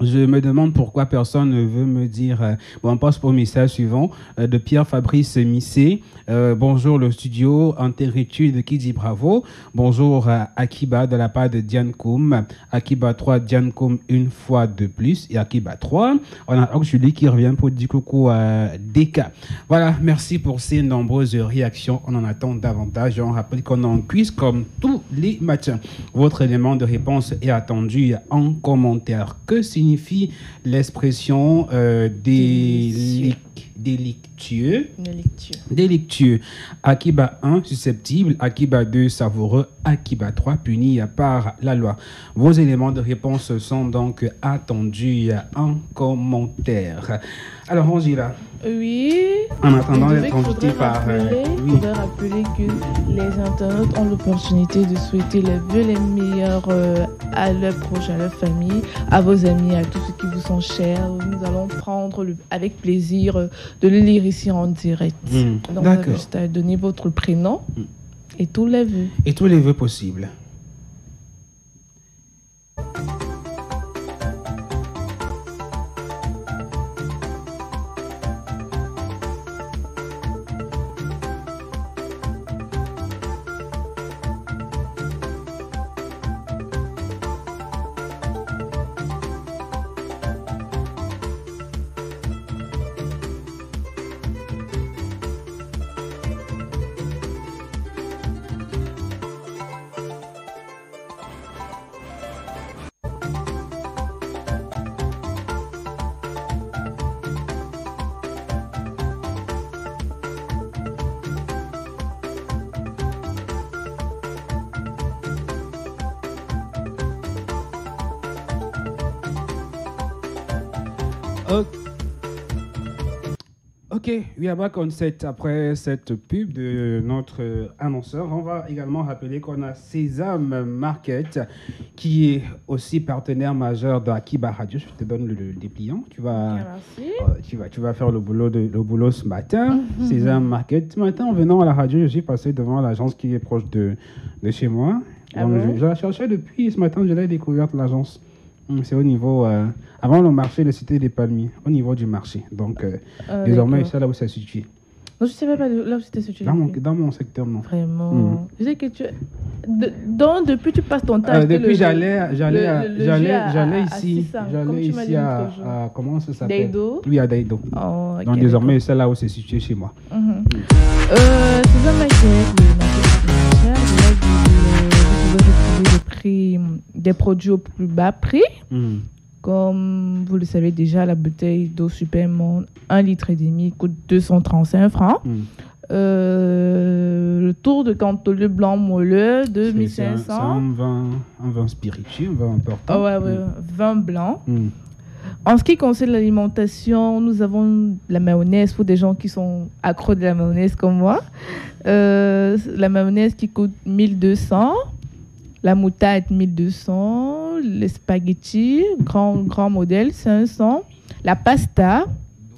[SPEAKER 3] Je me demande pourquoi personne ne veut me dire. Bon, on passe au message suivant de Pierre-Fabrice Missé. Bonjour le studio, Intégritude qui dit bravo. Bonjour Akiba de la part de Diane Koum. Akiba 3, Diane Koum une fois de plus. Et Akiba 3, on a Julie qui revient pour dire coucou à Deka. Voilà, merci pour ces nombreuses réactions. On en attend davantage. On rappelle qu'on est en quiz comme tous les matins. Votre élément de réponse est attendu en commentaire. Que signifie l'expression délictueux? Akiba 1, susceptible. Akiba 2, savoureux. Akiba 3, puni par la loi. Vos éléments de réponse sont donc attendus en commentaire. Alors, on y va.
[SPEAKER 4] Oui.
[SPEAKER 3] En attendant
[SPEAKER 4] Il
[SPEAKER 3] d'être invité par...
[SPEAKER 4] Il faudrait rappeler que les internautes ont l'opportunité de souhaiter les vœux les meilleurs à leurs proches, à leur famille, à vos amis, à tous ceux qui vous sont chers. Nous allons prendre avec plaisir de le lire ici en direct. Donc, vous avez juste à donner votre prénom et tous les vœux.
[SPEAKER 3] Et tous les vœux possibles. Ok, we are back on set. Après cette pub de notre annonceur, on va également rappeler qu'on a Sésame Market qui est aussi partenaire majeur de Akiba Radio. Je te donne le dépliant. Tu vas faire le boulot ce matin. Sésame Market. Ce matin, en venant à la radio, je suis passé devant l'agence qui est proche de chez moi. Je la cherchais depuis ce matin, je l'ai découverte, l'agence. C'est au niveau, avant le marché de Cité des Palmiers, au niveau du marché. Donc, désormais, c'est là où c'est situé.
[SPEAKER 4] Non, je ne savais pas là où c'était situé.
[SPEAKER 3] Dans mon secteur, non.
[SPEAKER 4] Vraiment. Je sais que donc, depuis, tu passes ton temps.
[SPEAKER 3] Depuis, j'allais ici. À comment ça s'appelle?
[SPEAKER 4] Daido.
[SPEAKER 3] Oui, à Daido.
[SPEAKER 4] Oh, okay,
[SPEAKER 3] donc, désormais, c'est là où c'est situé chez moi.
[SPEAKER 4] C'est un marché, le prix des produits au plus bas prix. Comme vous le savez déjà, la bouteille d'eau Supermonde 1,5 litre coûte 235 francs. Le tour de Cantoleux blanc moelleux, 2500.
[SPEAKER 3] C'est un vin spiritueux, un vin important.
[SPEAKER 4] Ouais, vin blanc. En ce qui concerne l'alimentation, nous avons la mayonnaise pour des gens qui sont accros de la mayonnaise comme moi. La mayonnaise qui coûte 1200. La moutarde, 1200. Les spaghettis, grand modèle, 500. La pasta,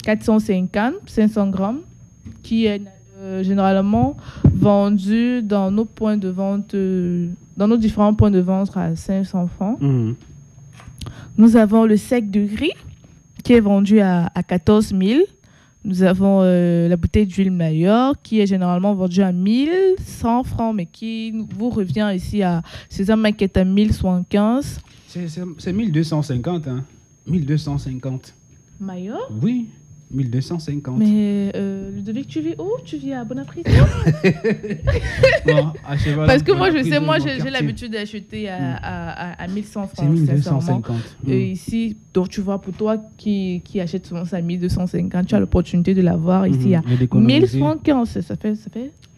[SPEAKER 4] 450, 500 grammes, qui est généralement vendue dans nos points de vente, dans nos différents points de vente à 500 francs. Nous avons le sec de riz, qui est vendu à 14 000. Nous avons la bouteille d'huile Mayor qui est généralement vendue à 1100 francs, mais qui vous revient ici à Sésame Market à 1075.
[SPEAKER 3] C'est 1250, hein. 1250.
[SPEAKER 4] Mayor?
[SPEAKER 3] Oui, 1250.
[SPEAKER 4] Mais Ludovic, tu vis où? Tu vis à Bonaparte?
[SPEAKER 3] Bon, à Cheval,
[SPEAKER 4] Parce que moi, je
[SPEAKER 3] Bonaparte,
[SPEAKER 4] sais, moi,
[SPEAKER 3] dans mon
[SPEAKER 4] j'ai
[SPEAKER 3] quartier.
[SPEAKER 4] l'habitude d'acheter à 1100 francs.
[SPEAKER 3] C'est 1250.
[SPEAKER 4] Et ici, donc tu vois, pour toi qui achète souvent ça à 1250, tu as l'opportunité de l'avoir ici à
[SPEAKER 3] Et d'économiser.
[SPEAKER 4] 1115. Ça fait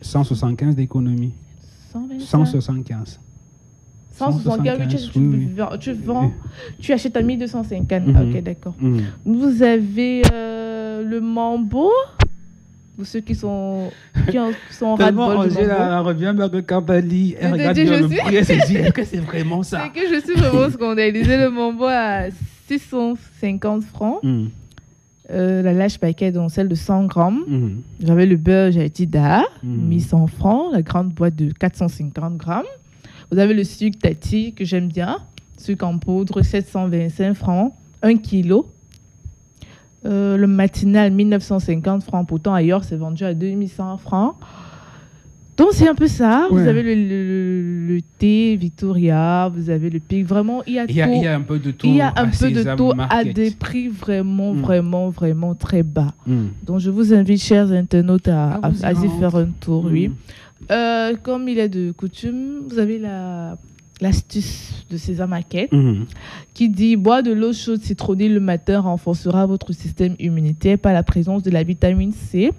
[SPEAKER 3] 175 d'économie.
[SPEAKER 4] 125.
[SPEAKER 3] 175.
[SPEAKER 4] 175, tu vends, tu achètes à 1250. Ok, d'accord. Vous avez le Mambo. Pour ceux qui sont
[SPEAKER 3] Tellement
[SPEAKER 4] ras-de-bol du
[SPEAKER 3] Angela
[SPEAKER 4] Mambo.
[SPEAKER 3] revient vers le Campali, elle
[SPEAKER 4] Je te
[SPEAKER 3] regarde
[SPEAKER 4] dis,
[SPEAKER 3] bien
[SPEAKER 4] je
[SPEAKER 3] le
[SPEAKER 4] suis-
[SPEAKER 3] prix, elle se dit, est-ce que c'est vraiment ça?
[SPEAKER 4] C'est que je suis vraiment scandalisée. Le Mambo à 650 francs. La lâche paquet, donc celle de 100 grammes. J'avais le beurre, j'avais dit d'art, 1100 francs. La grande boîte de 450 grammes. Vous avez le sucre Tati, que j'aime bien. Sucre en poudre, 725 francs. 1 kilo. Le matinal, 1950 francs. Pourtant, ailleurs, c'est vendu à 2100 francs. Donc, c'est un peu ça.
[SPEAKER 3] Ouais.
[SPEAKER 4] Vous avez le thé Victoria, vous avez le pic. Vraiment, il y a tout.
[SPEAKER 3] Il y a un peu de tout.
[SPEAKER 4] Il y a un
[SPEAKER 3] à
[SPEAKER 4] peu de
[SPEAKER 3] Sésame
[SPEAKER 4] tout à
[SPEAKER 3] Market.
[SPEAKER 4] des prix vraiment très bas.
[SPEAKER 3] Mm.
[SPEAKER 4] Donc, je vous invite, chers internautes, à
[SPEAKER 3] vous y
[SPEAKER 4] y
[SPEAKER 3] rendre.
[SPEAKER 4] faire un tour, oui.
[SPEAKER 3] Mm.
[SPEAKER 4] Comme il est de coutume, vous avez l'astuce de Sésame Market qui dit boire de l'eau chaude citronnée le matin renforcera votre système immunitaire par la présence de la vitamine C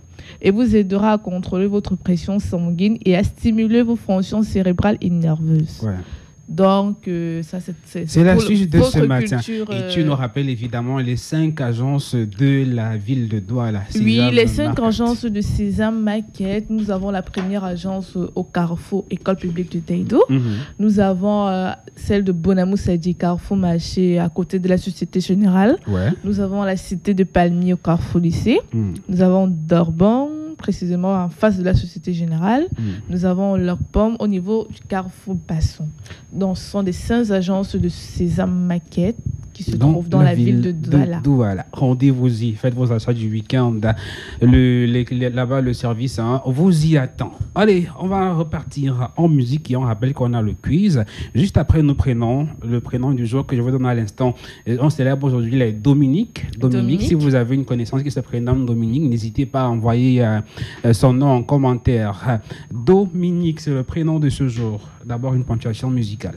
[SPEAKER 4] et vous aidera à contrôler votre pression sanguine et à stimuler vos fonctions cérébrales et nerveuses.
[SPEAKER 3] Ouais.
[SPEAKER 4] Donc, ça,
[SPEAKER 3] C'est la
[SPEAKER 4] pour
[SPEAKER 3] suite de
[SPEAKER 4] votre
[SPEAKER 3] ce matin.
[SPEAKER 4] culture,
[SPEAKER 3] Et tu nous rappelles évidemment les 5 agences de la ville de Douala.
[SPEAKER 4] Oui,
[SPEAKER 3] Sésame
[SPEAKER 4] les 5
[SPEAKER 3] Market.
[SPEAKER 4] agences de Sésame Market. Nous avons la première agence au Carrefour, École publique de Taïdo. Nous avons celle de Bonamou Sadi, Carrefour Marché, à côté de la Société Générale.
[SPEAKER 3] Ouais.
[SPEAKER 4] Nous avons la cité de Palmier au Carrefour Lycée. Nous avons Dorban, précisément en face de la Société Générale. Nous avons leur pomme au niveau du Carrefour Basson. Donc, ce sont des 5 agences de Sésame Market qui se trouvent dans la ville de Douala.
[SPEAKER 3] Rendez-vous-y, faites vos achats du week-end. Là-bas, le service vous y attend. Allez, on va repartir en musique et on rappelle qu'on a le quiz. Juste après, nous prenons le prénom du jour que je vous donne à l'instant. On célèbre aujourd'hui les Dominique. Dominique, si vous avez une connaissance qui se prénomme Dominique, n'hésitez pas à envoyer son nom en commentaire. Dominique, c'est le prénom de ce jour. D'abord, une ponctuation musicale.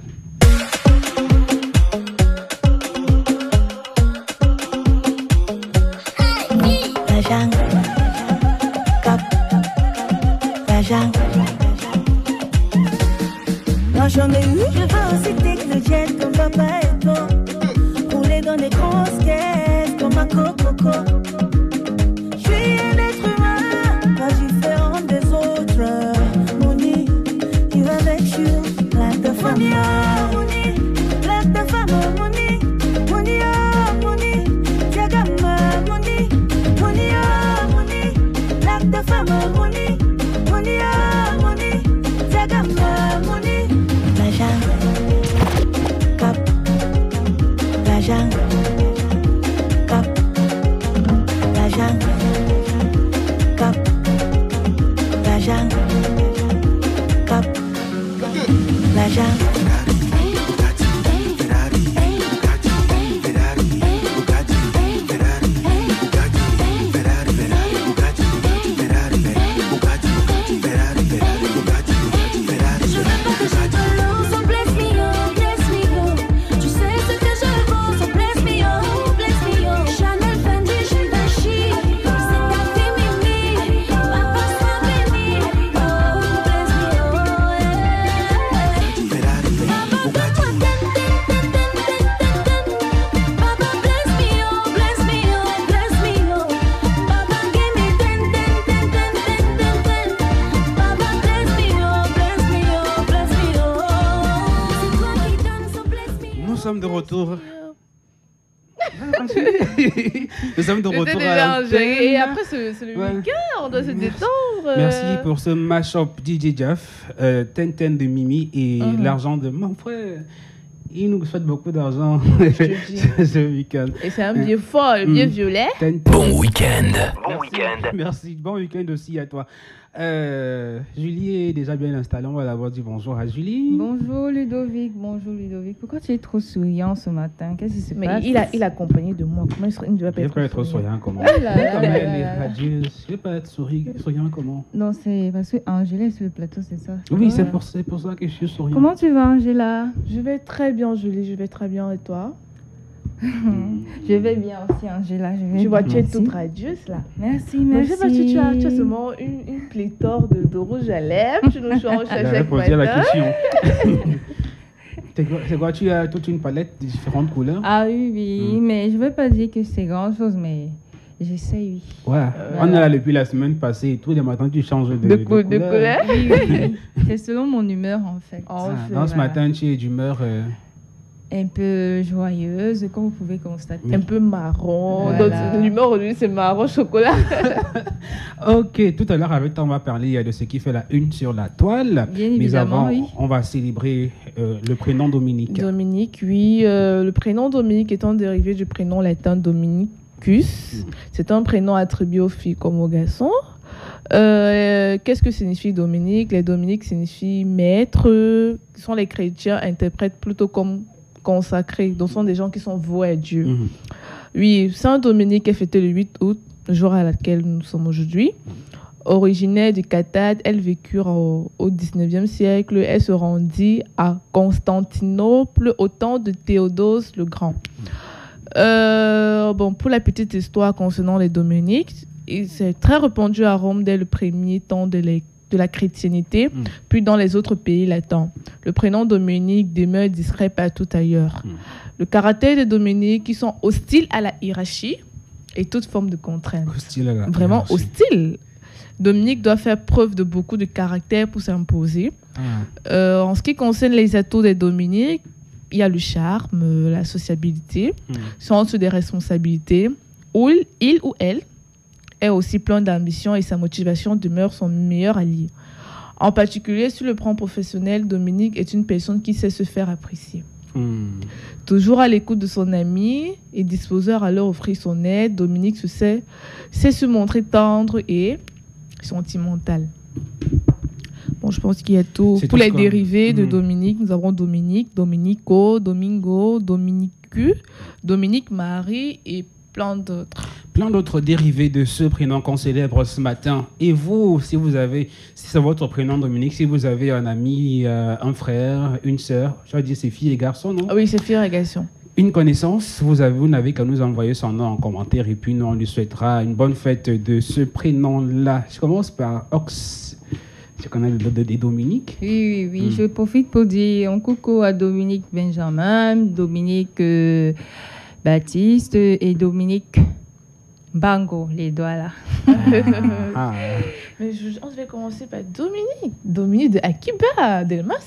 [SPEAKER 1] La jungle, cap, la jungle. Moi j'en ai eu, je veux aussi take le jet comme papa et toi. Rouler dans des grosses caisses comme un coco. Je suis un être humain, pas différent des autres. Money, you have a shoe, like the family. Money, like the family. Money, money, money, Jagama, money. Money, money, like the family. Money, money, money, Jagama, money. La jungle, cap, la jungle, cap, la jungle, cap, la jungle, cap, la jungle.
[SPEAKER 3] Nous sommes de retour. Nous sommes de
[SPEAKER 4] J'étais
[SPEAKER 3] retour
[SPEAKER 4] déjà
[SPEAKER 3] à
[SPEAKER 4] en géré. Et
[SPEAKER 3] l'antenne.
[SPEAKER 4] après, c'est le
[SPEAKER 3] Ouais.
[SPEAKER 4] week-end, on doit se détendre.
[SPEAKER 3] Merci pour ce mash-up DJ Jeff, Tintin de Mimi et l'argent de mon frère. il nous souhaite beaucoup d'argent
[SPEAKER 4] dis.
[SPEAKER 3] ce week-end.
[SPEAKER 4] Et c'est un vieux fort, le vieux violet.
[SPEAKER 9] Bon week-end.
[SPEAKER 3] Merci, bon week-end aussi à toi. Julie est déjà bien installée. On va d'abord dire bonjour à Julie.
[SPEAKER 10] Bonjour Ludovic. Pourquoi tu es trop souriant ce matin? Qu'est-ce qui se passe?
[SPEAKER 4] Mais il est accompagné de moi. Comment il ne doit pas
[SPEAKER 3] Je
[SPEAKER 4] être
[SPEAKER 3] vais pas être souriant comment?
[SPEAKER 10] Oh là là
[SPEAKER 3] Comme
[SPEAKER 10] là
[SPEAKER 3] elle est
[SPEAKER 10] là.
[SPEAKER 3] radieuse. Je vais pas être souriant comment?
[SPEAKER 10] Non, c'est parce que Angela est sur le plateau, c'est ça?
[SPEAKER 3] Oui, c'est pour ça que je suis souriant.
[SPEAKER 10] Comment tu vas, Angela?
[SPEAKER 4] Je vais très bien, Julie. Je vais très bien. Et toi?
[SPEAKER 10] Je vais bien aussi, Angela.
[SPEAKER 4] Tu vois, tu es
[SPEAKER 10] Merci.
[SPEAKER 4] toute radieuse là.
[SPEAKER 10] Merci,
[SPEAKER 4] Mais
[SPEAKER 10] merci.
[SPEAKER 4] je sais pas si tu as seulement une pléthore de rouge à lèvres. Tu nous changes à
[SPEAKER 3] J'avais
[SPEAKER 4] chaque
[SPEAKER 3] posé la
[SPEAKER 4] matin.
[SPEAKER 3] question. C'est quoi? Tu as toute une palette de différentes couleurs?
[SPEAKER 10] Ah oui, mais je veux pas dire que c'est grand-chose, mais j'essaie, oui.
[SPEAKER 3] Ouais. On est là depuis la semaine passée et tous les matins tu changes de couleur.
[SPEAKER 10] Oui, oui, oui. C'est selon mon humeur, en fait.
[SPEAKER 3] Non, ce matin tu es d'humeur.
[SPEAKER 10] Un peu joyeuse, comme vous pouvez constater.
[SPEAKER 4] Un peu marron.
[SPEAKER 10] Voilà.
[SPEAKER 4] Donc, l'humeur aujourd'hui, c'est marron chocolat.
[SPEAKER 3] Ok, tout à l'heure avec toi, on va parler de ce qui fait la une sur la toile.
[SPEAKER 10] Bien
[SPEAKER 3] Mais
[SPEAKER 10] évidemment,
[SPEAKER 3] avant,
[SPEAKER 10] oui.
[SPEAKER 3] on va célébrer le prénom Dominique.
[SPEAKER 4] Dominique, oui. Le prénom Dominique étant dérivé du prénom latin Dominicus. C'est un prénom attribué aux filles comme aux garçons. Qu'est-ce que signifie Dominique? Les Dominiques signifient maître. Ce sont les chrétiens interprètent plutôt comme consacrés. Donc, ce sont des gens qui sont voués à Dieu. Oui, Saint Dominique est fêté le 8 août, jour à laquelle nous sommes aujourd'hui. Originaire du Catade, elle vécut au 19e siècle. Elle se rendit à Constantinople au temps de Théodose le Grand. Pour la petite histoire concernant les Dominiques, c'est très répandu à Rome dès le premier temps de la chrétienté, puis dans les autres pays latins. Le prénom Dominique demeure discret partout ailleurs. Le caractère des Dominiques qui sont hostiles à la hiérarchie et toute forme de contrainte. Vraiment hostile. Dominique doit faire preuve de beaucoup de caractère pour s'imposer. En ce qui concerne les atouts des Dominiques, il y a le charme, la sociabilité, sens des responsabilités, où il ou elle est aussi plein d'ambition et sa motivation demeure son meilleur allié. En particulier, sur le plan professionnel, Dominique est une personne qui sait se faire apprécier. Toujours à l'écoute de son ami et disposeur à leur offrir son aide, Dominique sait se montrer tendre et sentimental. Bon, je pense qu'il y a tout. Pour les dérivés de Dominique, nous avons Dominique, Dominico, Domingo, Dominicu, Dominique, Marie et plein d'autres.
[SPEAKER 3] Plein d'autres dérivés de ce prénom qu'on célèbre ce matin. Et vous, si c'est votre prénom Dominique, si vous avez un ami, un frère, une sœur, je vais dire c'est filles et garçons, non?
[SPEAKER 4] Ah oui, c'est filles et garçons.
[SPEAKER 3] Une connaissance, vous n'avez qu'à nous envoyer son nom en commentaire et puis nous, on lui souhaitera une bonne fête de ce prénom-là. Je commence par Ox. Tu connais le des Dominique?
[SPEAKER 10] Oui. Je profite pour dire un coucou à Dominique Benjamin, Dominique Baptiste et Dominique Bango, les doigts là.
[SPEAKER 4] Mais je vais commencer par Dominique. Dominique de Akiba, Delmas.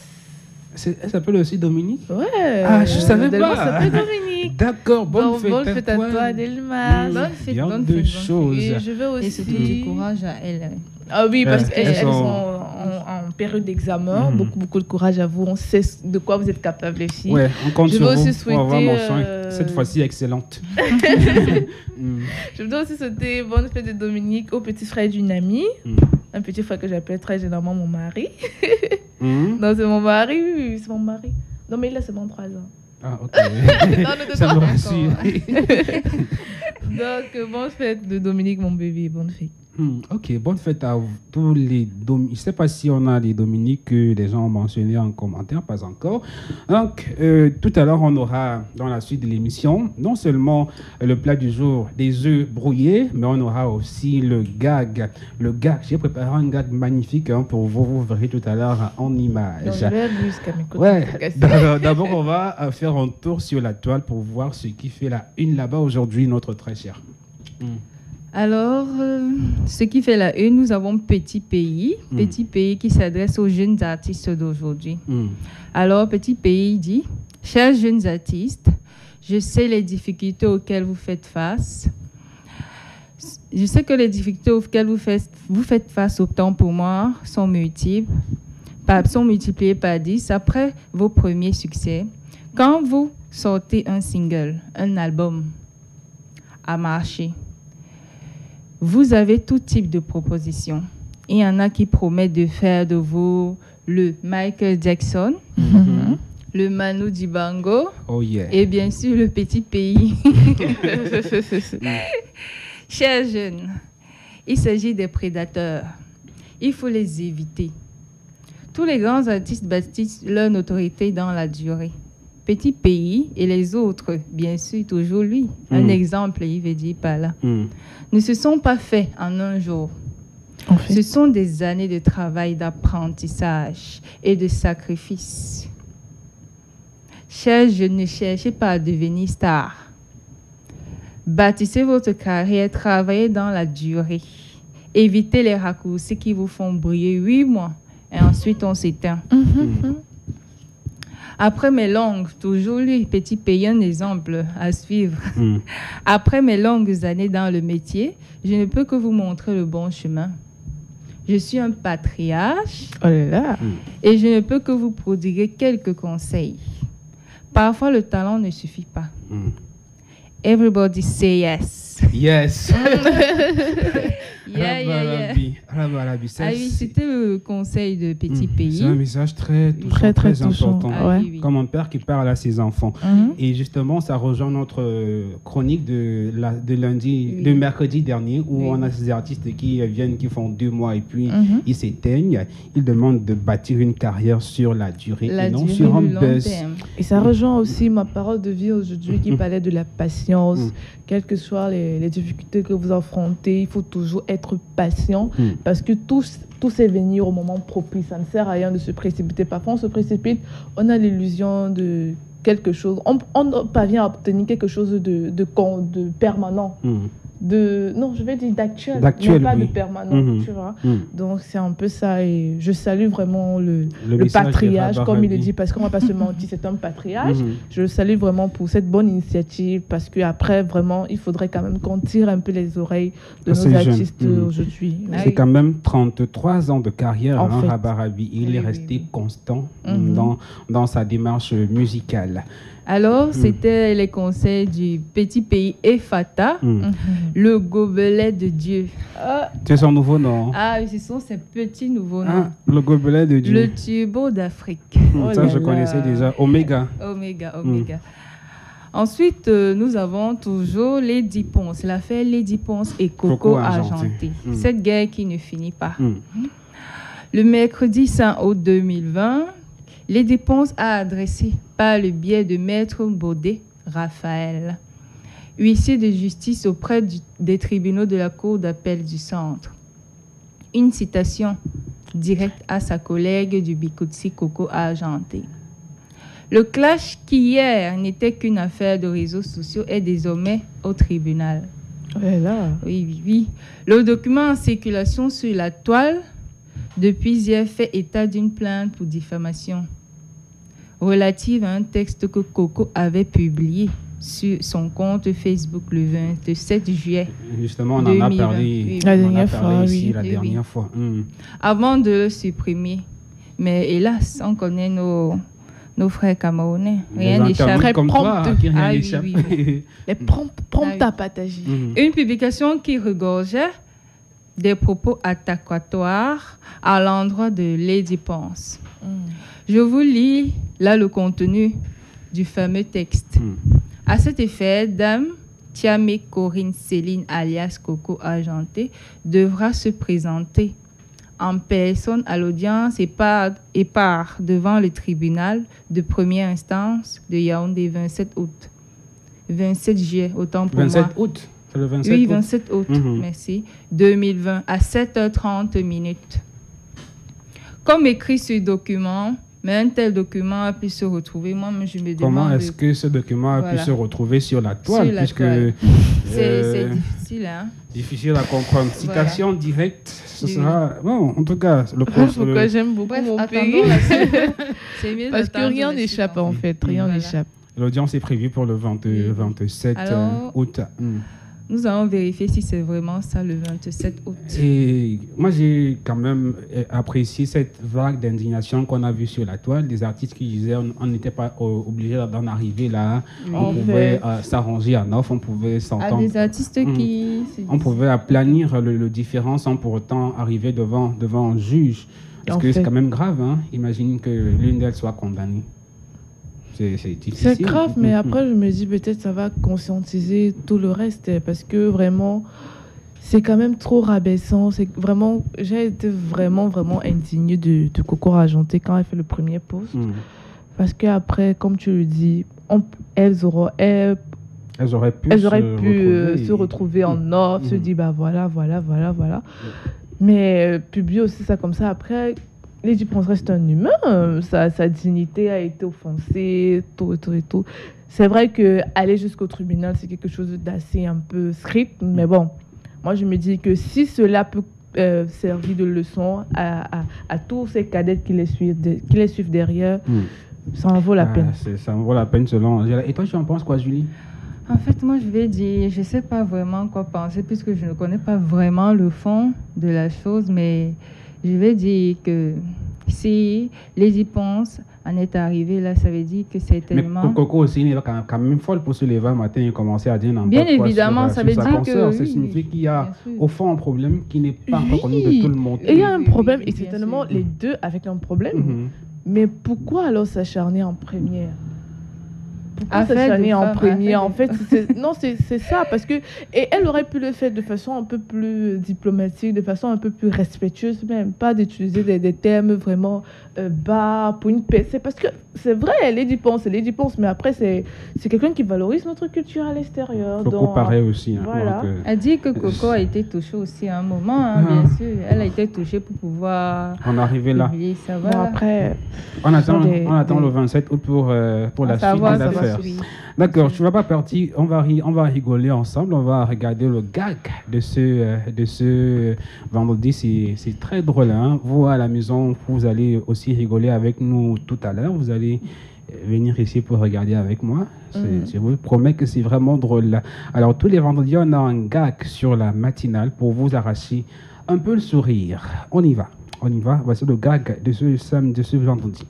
[SPEAKER 3] Elle s'appelle aussi Dominique?
[SPEAKER 4] Ouais.
[SPEAKER 3] Ah, je savais
[SPEAKER 4] Delmas
[SPEAKER 3] pas.
[SPEAKER 4] s'appelle Dominique.
[SPEAKER 3] D'accord, bonne fête
[SPEAKER 4] à toi, Delmas.
[SPEAKER 10] Bonne fête,
[SPEAKER 3] Bien
[SPEAKER 10] bonne
[SPEAKER 3] de
[SPEAKER 10] fête.
[SPEAKER 3] choses.
[SPEAKER 4] Et je veux aussi...
[SPEAKER 10] Et surtout du courage à elle.
[SPEAKER 4] Ah oui, parce
[SPEAKER 3] Elles
[SPEAKER 4] qu'elles
[SPEAKER 3] sont-
[SPEAKER 4] sont en période d'examen. Beaucoup de courage à vous. On sait de quoi vous êtes capables, les filles.
[SPEAKER 3] Ouais, on compte
[SPEAKER 4] Je
[SPEAKER 3] sur
[SPEAKER 4] veux
[SPEAKER 3] vous
[SPEAKER 4] aussi
[SPEAKER 3] pour avoir
[SPEAKER 4] souhaiter,
[SPEAKER 3] mention cette fois-ci excellente.
[SPEAKER 4] Je voudrais aussi souhaiter bonne fête de Dominique au petit frère d'une amie. Un petit frère que j'appelle très généralement mon mari. Non, c'est mon mari, oui, c'est mon mari. Non, mais il a seulement 3 ans.
[SPEAKER 3] Ah, ok.
[SPEAKER 4] Non, ne te
[SPEAKER 3] Ça me
[SPEAKER 4] trompe
[SPEAKER 3] rassure.
[SPEAKER 4] Donc, bonne fête de Dominique, mon bébé, bonne fête.
[SPEAKER 3] Ok, bonne fête à tous les Dominiques. Je ne sais pas si on a les Dominiques que les gens ont mentionnés en commentaire, pas encore. Donc, tout à l'heure, on aura dans la suite de l'émission non seulement le plat du jour des œufs brouillés, mais on aura aussi le gag. Le gag, j'ai préparé un gag magnifique pour vous, vous verrez tout à l'heure en image.
[SPEAKER 4] Donc, je vais aller jusqu'à mes côtés.
[SPEAKER 3] Ouais, d'abord, on va faire un tour sur la toile pour voir ce qui fait la une là-bas aujourd'hui, notre très cher.
[SPEAKER 10] Alors, ce qui fait la une, nous avons Petit Pays qui s'adresse aux jeunes artistes d'aujourd'hui. Alors, Petit Pays dit, chers jeunes artistes, je sais les difficultés auxquelles vous faites face. Je sais que les difficultés auxquelles vous faites face, autant pour moi, sont multipliées par 10 après vos premiers succès. Quand vous sortez un single, un album à marcher, vous avez tout type de propositions. Il y en a qui promettent de faire de vous le Michael Jackson, le Manu Dibango, et bien sûr le petit pays. Chers jeunes, il s'agit des prédateurs. Il faut les éviter. Tous les grands artistes bâtissent leur notoriété dans la durée. Petit pays et les autres, bien sûr, toujours lui. Un exemple, il veut dire par là. Ne se sont pas faits en un jour. Ce sont des années de travail, d'apprentissage et de sacrifice. Chers jeunes, ne cherchez pas à devenir star. Bâtissez votre carrière, travaillez dans la durée. Évitez les raccourcis qui vous font briller 8 mois et ensuite on s'éteint. Après mes longues, toujours lui, petit pays, un exemple à suivre. Après mes longues années dans le métier, je ne peux que vous montrer le bon chemin. Je suis un patriarche et je ne peux que vous prodiguer quelques conseils. Parfois, le talent ne suffit pas. Everybody say yes.
[SPEAKER 3] Yes.
[SPEAKER 10] Yeah. Ah oui, c'était le conseil de Petit Pays.
[SPEAKER 3] C'est un message très touchant, très important. Comme mon père qui parle à ses enfants. Et justement, ça rejoint notre chronique de mercredi dernier où on a ces artistes qui viennent, qui font 2 mois et puis ils s'éteignent. Ils demandent de bâtir une carrière sur la durée et non sur un buzz.
[SPEAKER 4] Et ça rejoint aussi ma parole de vie aujourd'hui qui parlait de la patience. Quelles que soient les difficultés que vous affrontez, il faut toujours être patient parce que tout sait venir au moment propice. Ça ne sert à rien de se précipiter. Parfois, on se précipite, on a l'illusion de quelque chose. On parvient à obtenir quelque chose de permanent. Non, je vais dire d'actuel, mais pas de permanent, tu vois. Donc, c'est un peu ça. Et je salue vraiment le patriarche, comme il le dit, parce qu'on ne va pas se mentir, c'est un patriarche. Je le salue vraiment pour cette bonne initiative, parce qu'après, vraiment, il faudrait quand même qu'on tire un peu les oreilles de nos artistes aujourd'hui.
[SPEAKER 3] C'est quand même 33 ans de carrière, Rabah Rabi. Il est resté constant dans sa démarche musicale.
[SPEAKER 10] Alors, c'était les conseils du Petit Pays Efata, le gobelet de Dieu.
[SPEAKER 3] C'est son nouveau nom.
[SPEAKER 10] Ah, ce sont ses petits nouveaux noms.
[SPEAKER 3] Le gobelet de Dieu.
[SPEAKER 10] Le tubo d'Afrique.
[SPEAKER 3] Ça, je connaissais déjà. Omega.
[SPEAKER 10] Ensuite, nous avons toujours Lady Ponce, l'affaire Lady Ponce et Coco Argenté. Cette guerre qui ne finit pas. Le mercredi 5 août 2020, Lady Ponce a adressé par le biais de Maître Baudet Raphaël, huissier de justice auprès des tribunaux de la Cour d'appel du Centre, une citation directe à sa collègue du Bikutsi Coco Argenté. Le clash qui hier n'était qu'une affaire de réseaux sociaux est désormais au tribunal. Oui. Le document en circulation sur la toile depuis hier fait état d'une plainte pour diffamation relative à un texte que Coco avait publié sur son compte Facebook le 27 juillet.
[SPEAKER 3] Justement, on en a parlé
[SPEAKER 10] la
[SPEAKER 3] dernière fois.
[SPEAKER 10] Avant de le supprimer. Mais hélas, on connaît nos frères camerounais. Rien n'échappe.
[SPEAKER 3] Très prompt.
[SPEAKER 4] Les promptes à partager.
[SPEAKER 10] Une publication qui regorgeait des propos attacatoires à l'endroit de Lady Ponce. Je vous lis là le contenu du fameux texte. À cet effet, Dame Thiamé Corinne Céline alias Coco Argenté devra se présenter en personne à l'audience et part devant le tribunal de première instance de Yaoundé 27 juillet, autant pour
[SPEAKER 3] 27
[SPEAKER 10] moi.
[SPEAKER 3] Août. C'est le 27
[SPEAKER 10] oui,
[SPEAKER 3] août.
[SPEAKER 10] 27 août, merci, 2020, à 7h30 minutes. Comme écrit ce document, mais un tel document a pu se retrouver. Moi, je me demande...
[SPEAKER 3] Comment est-ce que ce document a pu se retrouver sur la toile?
[SPEAKER 10] C'est difficile, hein?
[SPEAKER 3] Difficile à comprendre. Citation directe, ce sera... Bon, en tout cas, le procès...
[SPEAKER 4] Pourquoi j'aime beaucoup mon pays?
[SPEAKER 10] C'est mieux
[SPEAKER 4] parce que rien n'échappe, en fait. Rien n'échappe.
[SPEAKER 3] L'audience est prévue pour le 27 août.
[SPEAKER 10] Nous allons vérifier si c'est vraiment ça le 27 août.
[SPEAKER 3] Et moi, j'ai quand même apprécié cette vague d'indignation qu'on a vue sur la toile, des artistes qui disaient on n'était pas obligé d'en arriver là, on pouvait s'arranger en offre, on pouvait s'entendre.
[SPEAKER 10] Des artistes qui...
[SPEAKER 3] On pouvait aplanir le différent sans pour autant arriver devant un juge. Parce que c'est quand même grave, hein? Imagine que l'une d'elles soit condamnée. C'est difficile.
[SPEAKER 4] C'est grave, mais après, je me dis peut-être ça va conscientiser tout le reste. Parce que vraiment, c'est quand même trop rabaissant. J'ai été vraiment indignée de Coco Argenté quand elle fait le premier post. Parce qu'après, comme tu le dis, elles auraient pu se retrouver en offre, se dire bah voilà. Mais publier aussi ça comme ça, après, Lady Prince reste un humain, sa dignité a été offensée, tout. C'est vrai qu'aller jusqu'au tribunal, c'est quelque chose d'assez un peu script, mais bon, moi je me dis que si cela peut servir de leçon à tous ces cadettes qui les suivent derrière, ça en vaut la peine.
[SPEAKER 3] Ça en vaut la peine selon Angela. Et toi, tu en penses quoi, Julie?
[SPEAKER 10] En fait, moi, je vais dire, je ne sais pas vraiment quoi penser puisque je ne connais pas vraiment le fond de la chose, mais je vais dire que si Lady Pons en est arrivée là, ça veut dire que c'est tellement...
[SPEAKER 3] Mais Coco aussi, il est quand même folle pour se lever un matin et commencer à dire n'importe
[SPEAKER 10] quoi. Bien
[SPEAKER 3] sur,
[SPEAKER 10] évidemment, ça veut dire que...
[SPEAKER 3] Ça signifie qu'il y a au fond un problème qui n'est pas encore connu de tout le monde.
[SPEAKER 4] Il y a un problème, et certainement les deux avec un problème. Mais pourquoi alors s'acharner en première? Pourquoi s'acharner en premier? En fait, c'est ça. Parce que, et elle aurait pu le faire de façon un peu plus diplomatique, de façon un peu plus respectueuse, même pas d'utiliser des termes vraiment bas pour une paix. C'est parce que c'est vrai, Lady Pons, mais après, c'est quelqu'un qui valorise notre culture à l'extérieur.
[SPEAKER 3] Coco pareil aussi. Hein,
[SPEAKER 4] voilà.
[SPEAKER 10] Elle dit que Coco a été touchée aussi à un moment, bien sûr. Elle a été touchée pour pouvoir...
[SPEAKER 3] On est arrivé là.
[SPEAKER 10] Ça va.
[SPEAKER 4] Bon, après...
[SPEAKER 3] On attend le 27 août pour la suite de l'affaire. D'accord, tu ne vas pas partir, on va rigoler ensemble, on va regarder le gag de ce vendredi, c'est très drôle. Hein? Vous à la maison, vous allez aussi rigoler avec nous tout à l'heure, vous allez venir ici pour regarder avec moi. Je vous promets que c'est vraiment drôle. Alors tous les vendredis, on a un gag sur la matinale pour vous arracher un peu le sourire. On y va. Voici le gag de ce vendredi.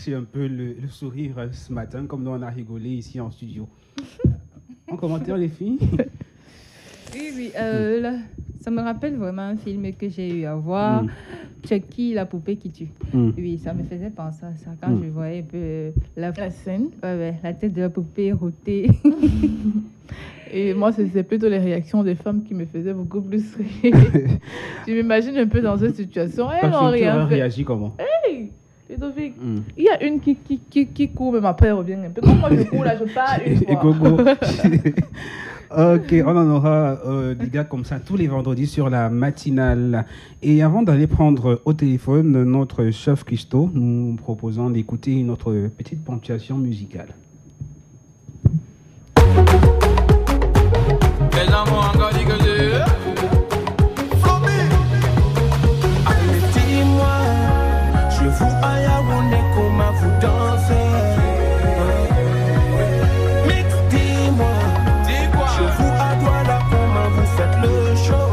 [SPEAKER 3] Un peu le sourire ce matin, comme nous on a rigolé ici en studio. En commentaire, les filles?
[SPEAKER 10] Oui, là, ça me rappelle vraiment un film que j'ai eu à voir, Chucky, la poupée qui tue. Oui, ça me faisait penser à ça quand je voyais un peu la scène. Ouais, la tête de la poupée rôtée.
[SPEAKER 4] Et moi, c'est plutôt les réactions des femmes qui me faisaient beaucoup plus rire. Je m'imagine un peu dans cette situation.
[SPEAKER 3] Elles n'ont rien fait. Réagi comment?
[SPEAKER 4] Hey! Ludovic, il y a une qui court, même après elle revient un peu. Comme moi je cours là, je pars une fois.
[SPEAKER 3] Et Gogo. Ok, on en aura des gars comme ça tous les vendredis sur la matinale. Et avant d'aller prendre au téléphone notre chef Christo, nous proposons d'écouter notre petite ponctuation musicale.
[SPEAKER 2] Les gens m'ont encore dit que j'ai.
[SPEAKER 9] Dis-moi, je vous à Yaoundé, comment vous dansez. Mix, dis-moi, je vous à Douala, comment vous faites le show.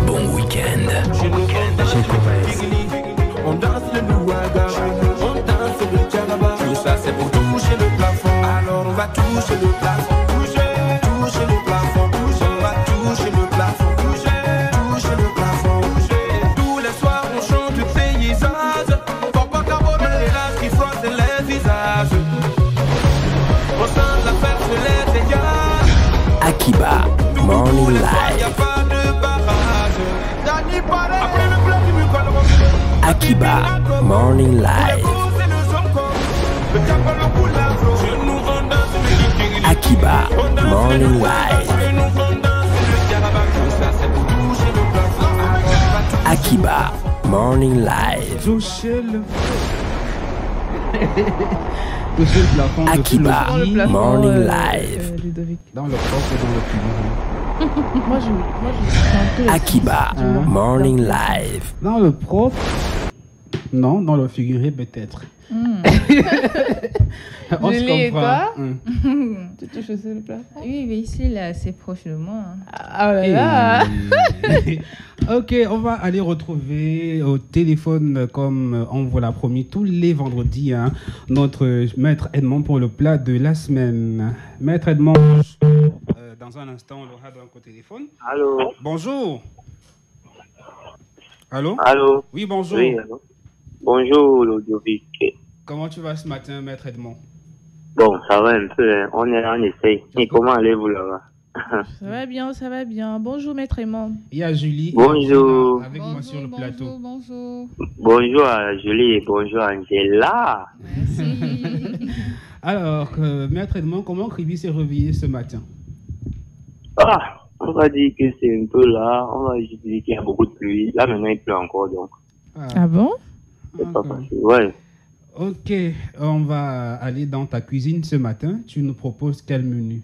[SPEAKER 11] Bon week-end.
[SPEAKER 9] On danse le louaga, on danse le djagaba. Tout ça c'est pour toucher le plafond. Alors on va toucher le plafond. Toucher le plafond. On va toucher le plafond. Toucher le plafond. Tous les soirs on chante paysage. Papa Carbone et l'âge qui frottent les visages. On sent la fête sur les dégâts.
[SPEAKER 11] Akiba, Morning Live.
[SPEAKER 9] Y'a pas de barrage. Après le plat du mucol.
[SPEAKER 11] Akiba, Morning Live. Akiba, Morning Live. Akiba, Morning Live.
[SPEAKER 3] Toucher le plafond.
[SPEAKER 11] Akiba,
[SPEAKER 4] Dans le plafond,
[SPEAKER 11] Morning Live.
[SPEAKER 4] Ludovic.
[SPEAKER 3] Dans le propre et dans le public.
[SPEAKER 4] Moi, je
[SPEAKER 11] Akiba, Morning Live.
[SPEAKER 3] Dans le propre. Non, dans le figuré peut-être. On se
[SPEAKER 4] Julie et
[SPEAKER 3] comprend.
[SPEAKER 4] toi Tu touches aussi le plafond?
[SPEAKER 10] Oui, mais ici, là, c'est proche de moi.
[SPEAKER 4] Ah là là.
[SPEAKER 3] Ok, on va aller retrouver au téléphone, comme on vous l'a promis, tous les vendredis, hein, notre maître Edmond pour le plat de la semaine. Maître Edmond, dans un instant, on l'aura donc au téléphone.
[SPEAKER 12] Allô.
[SPEAKER 3] Bonjour. Allô.
[SPEAKER 12] Allô.
[SPEAKER 3] Oui, bonjour.
[SPEAKER 12] Oui, allô. Bonjour, Ludovic.
[SPEAKER 3] Comment tu vas ce matin, maître Edmond?
[SPEAKER 12] Bon, ça va un peu, hein. On est là, on essaye. Et comment allez-vous là-bas?
[SPEAKER 4] Ça va bien, ça va bien. Bonjour, maître Edmond.
[SPEAKER 3] Il y a Julie.
[SPEAKER 12] Bonjour.
[SPEAKER 3] Avec moi sur le plateau.
[SPEAKER 10] Bonjour.
[SPEAKER 12] Bonjour à Julie et bonjour à Angela.
[SPEAKER 3] Alors, maître Edmond, comment Kribi s'est réveillé ce matin?
[SPEAKER 12] Ah, on va dire que c'est un peu là. On va juste dire qu'il y a beaucoup de pluie. Là, maintenant, il pleut encore, donc.
[SPEAKER 4] Ah bon?
[SPEAKER 12] C'est pas facile, ouais.
[SPEAKER 3] Ok, on va aller dans ta cuisine ce matin. Tu nous proposes quel menu?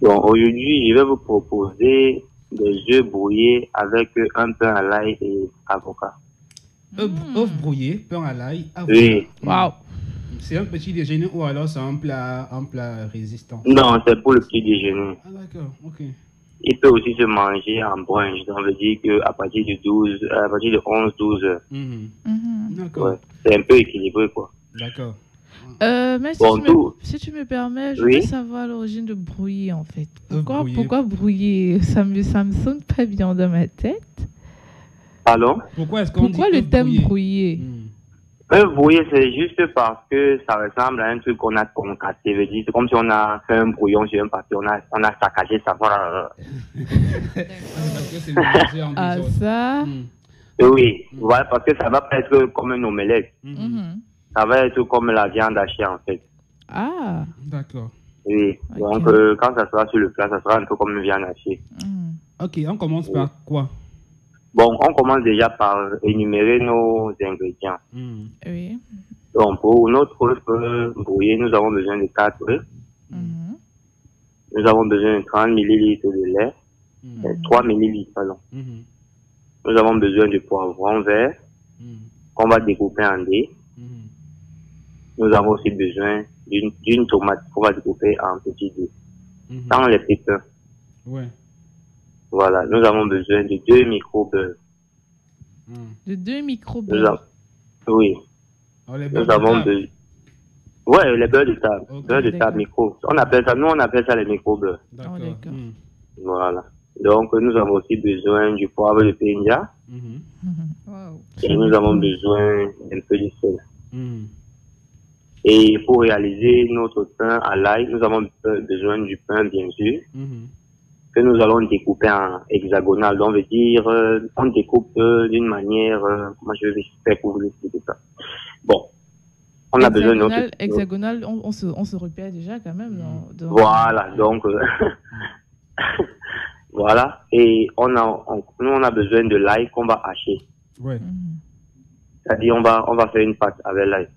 [SPEAKER 12] Donc, aujourd'hui, je vais vous proposer des œufs brouillés avec un pain à l'ail et avocat.
[SPEAKER 3] Œufs brouillés, pain à l'ail, avocat.
[SPEAKER 12] Oui.
[SPEAKER 4] Waouh.
[SPEAKER 3] C'est un petit déjeuner ou alors c'est un plat résistant?
[SPEAKER 12] Non, c'est pour le petit déjeuner.
[SPEAKER 3] Ah d'accord, ok.
[SPEAKER 12] Il peut aussi se manger en brunch. Donc, on veut dire qu'à partir de 11-12 heures.
[SPEAKER 3] D'accord.
[SPEAKER 12] Ouais. C'est un peu équilibré, quoi.
[SPEAKER 3] D'accord.
[SPEAKER 4] Mais si,
[SPEAKER 12] Bon,
[SPEAKER 4] si tu me permets, je
[SPEAKER 12] Oui.
[SPEAKER 4] veux savoir l'origine de brouiller en fait.
[SPEAKER 3] Brouiller.
[SPEAKER 4] Pourquoi brouiller? Ça me sonne pas bien dans ma tête.
[SPEAKER 12] Pardon?
[SPEAKER 3] Pourquoi est-ce qu'on dit
[SPEAKER 4] Pourquoi le
[SPEAKER 3] œuf
[SPEAKER 4] thème
[SPEAKER 3] brouillé?
[SPEAKER 4] brouiller?
[SPEAKER 12] Vous voyez, c'est juste parce que ça ressemble à un truc qu'on a concassé. Veut dire, c'est comme si on a fait un brouillon sur un papier, on a saccagé ça. Voilà.
[SPEAKER 4] Ah ça?
[SPEAKER 12] Oui, voilà, parce que ça va pas être comme un omelette. Ça va être comme la viande hachée, en fait.
[SPEAKER 4] Ah.
[SPEAKER 3] D'accord.
[SPEAKER 12] Oui, donc quand ça sera sur le plat, ça sera un peu comme une viande hachée.
[SPEAKER 3] Ok, on commence par quoi?
[SPEAKER 12] Bon, on commence déjà par énumérer nos ingrédients.
[SPEAKER 4] Oui.
[SPEAKER 12] Donc, pour notre œuf brouillé, nous avons besoin de 4 œufs. Nous avons besoin de 30 ml de lait. 3 ml, pardon. Nous avons besoin de poivron vert qu'on va découper en dés. Nous avons aussi besoin d'une tomate qu'on va découper en petits dés. Sans les pépins.
[SPEAKER 3] Ouais.
[SPEAKER 12] Voilà, nous avons besoin de 2 micro-beurre.
[SPEAKER 4] De 2 micro-beurre.
[SPEAKER 12] Oui.
[SPEAKER 3] Oh, les
[SPEAKER 12] Nous avons besoin. Ouais, les beurres de table. Beurre de table micro. Nous, on appelle ça les micro-beurres.
[SPEAKER 4] D'accord.
[SPEAKER 12] Voilà. Donc, nous avons aussi besoin du poivre de Pénia. Et nous avons besoin d'un peu de sel. Et pour réaliser notre pain à l'ail, nous avons besoin du pain, bien sûr, que nous allons découper en hexagonal. Donc, on veut dire, on découpe d'une manière, comment je vais faire pour vous expliquer ça. Bon. On a besoin de notre...
[SPEAKER 4] Hexagonal, on se repère déjà quand même.
[SPEAKER 12] Voilà, donc... voilà. Et nous, on a besoin de l'ail qu'on va hacher.
[SPEAKER 3] Ouais.
[SPEAKER 12] C'est-à-dire, on va faire une pâte avec l'ail.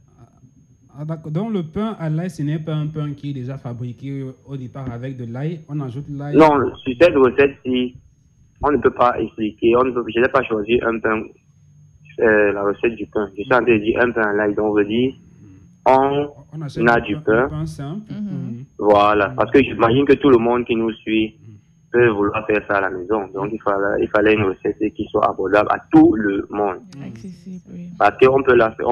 [SPEAKER 3] Ah, d'accord. Donc le pain à l'ail, ce n'est pas un pain qui est déjà fabriqué au départ avec de l'ail. On ajoute l'ail.
[SPEAKER 12] Non, sur cette recette-ci, on ne peut pas expliquer. Je n'ai pas choisi un pain, la recette du pain. Je suis en train de dire un pain à l'ail. Donc, on veut dire, on a du pain.
[SPEAKER 3] Simple.
[SPEAKER 12] Voilà. Parce que j'imagine que tout le monde qui nous suit peut vouloir faire ça à la maison. Donc, il fallait une recette qui soit abordable à tout le monde.
[SPEAKER 4] Accessible, oui.
[SPEAKER 12] Parce qu'on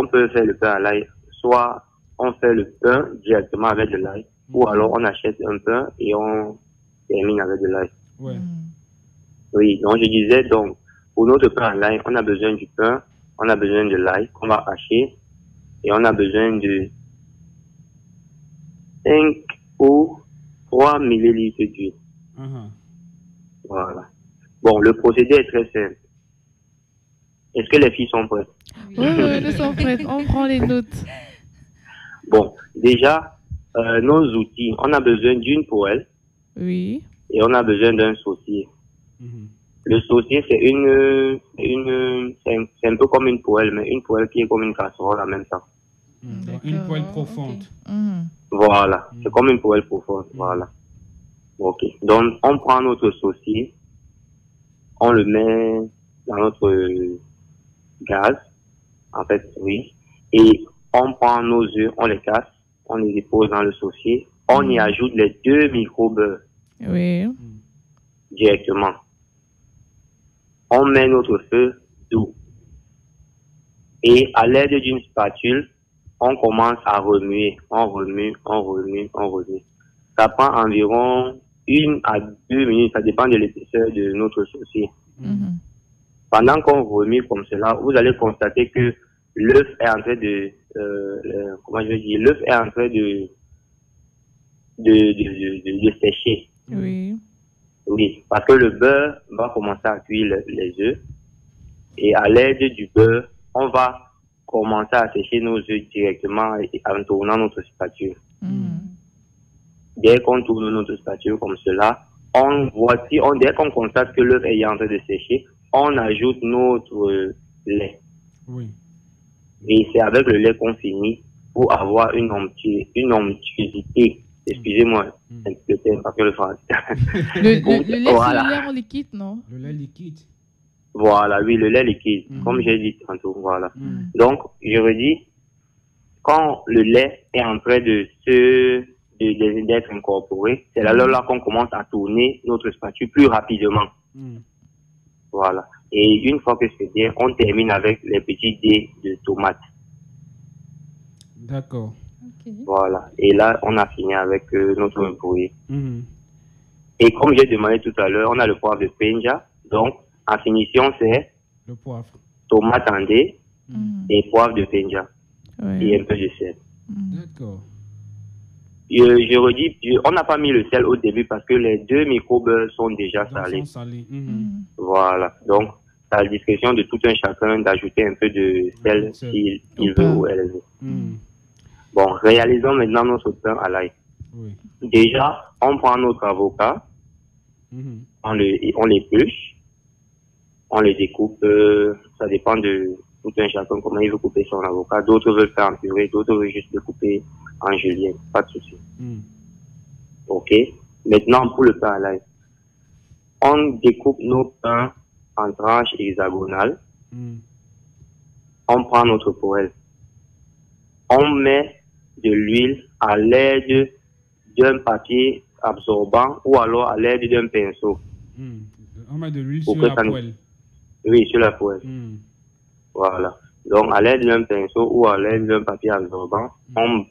[SPEAKER 12] peut faire le pain à l'ail. Soit on fait le pain directement avec de l'ail, ou alors on achète un pain et on termine avec de l'ail.
[SPEAKER 3] Ouais.
[SPEAKER 12] Oui, donc je disais, donc, pour notre pain à l'ail, on a besoin du pain, on a besoin de l'ail qu'on va hacher, et on a besoin de 5 ou 3 millilitres d'huile. Voilà. Bon, le procédé est très simple. Est-ce que les filles sont prêtes?
[SPEAKER 4] Oui, nous sommes prêtes. On prend les notes.
[SPEAKER 12] Bon, déjà, nos outils, on a besoin d'une poêle.
[SPEAKER 4] Oui.
[SPEAKER 12] Et on a besoin d'un saucier. Le saucier, c'est un peu comme une poêle, mais une poêle qui est comme une casserole en même temps.
[SPEAKER 3] Une poêle profonde.
[SPEAKER 12] Voilà, c'est comme une poêle profonde. Voilà. Ok. Donc, on prend notre saucier, on le met dans notre gaz, en fait, oui. Et on prend nos œufs, on les casse, on les dépose dans le saucier, on y ajoute les 2 micro-beurres.
[SPEAKER 4] Oui.
[SPEAKER 12] Directement. On met notre feu doux. Et à l'aide d'une spatule, on commence à remuer. On remue. Ça prend environ 1 à 2 minutes. Ça dépend de l'épaisseur de notre saucier. Pendant qu'on remue comme cela, vous allez constater que l'œuf est en train de, l'œuf est en train de sécher.
[SPEAKER 4] Oui.
[SPEAKER 12] Oui, parce que le beurre va commencer à cuire les œufs. Et à l'aide du beurre, on va commencer à sécher nos œufs directement en tournant notre spatule. Dès qu'on tourne notre spatule comme cela, dès qu'on constate que l'œuf est en train de sécher, on ajoute notre lait. Oui. Et c'est avec le lait qu'on finit pour avoir une onctuosité. Excusez-moi, c'est parce que le français.
[SPEAKER 4] Le lait, c'est le lait en liquide, non?
[SPEAKER 3] Le lait liquide.
[SPEAKER 12] Voilà, oui, le lait liquide, comme j'ai dit tantôt, voilà. Donc, je redis, quand le lait est en train d'être incorporé, c'est là qu'on commence à tourner notre spatule plus rapidement. Voilà. Et une fois que c'est bien, on termine avec les petits dés de tomates.
[SPEAKER 3] D'accord.
[SPEAKER 12] Voilà. Et là, on a fini avec notre brouillé. Et comme j'ai demandé tout à l'heure, on a le poivre de Penja. Donc, en finition, c'est
[SPEAKER 3] le poivre.
[SPEAKER 12] Tomate en dés et poivre de Penja. Et un peu de sel.
[SPEAKER 3] D'accord.
[SPEAKER 12] Je redis, on n'a pas mis le sel au début parce que les 2 micro-beurres sont déjà salés. Voilà. Donc, c'est à la discrétion de tout un chacun d'ajouter un peu de sel s'il veut ou elle veut. Bon, réalisons maintenant notre pain à l'ail. Déjà, on prend notre avocat, on l'épluche, on le découpe, ça dépend de tout un chacun comment il veut couper son avocat. D'autres veulent faire en purée, d'autres veulent juste le couper en julienne, pas de souci. Ok. Maintenant, pour le pain à l'ail, on découpe nos pains en tranches hexagonales. On prend notre poêle. On met de l'huile à l'aide d'un papier absorbant ou alors à l'aide d'un pinceau.
[SPEAKER 3] On met de l'huile sur la poêle.
[SPEAKER 12] Oui, sur la poêle. Voilà. Donc, à l'aide d'un pinceau ou à l'aide d'un papier absorbant, on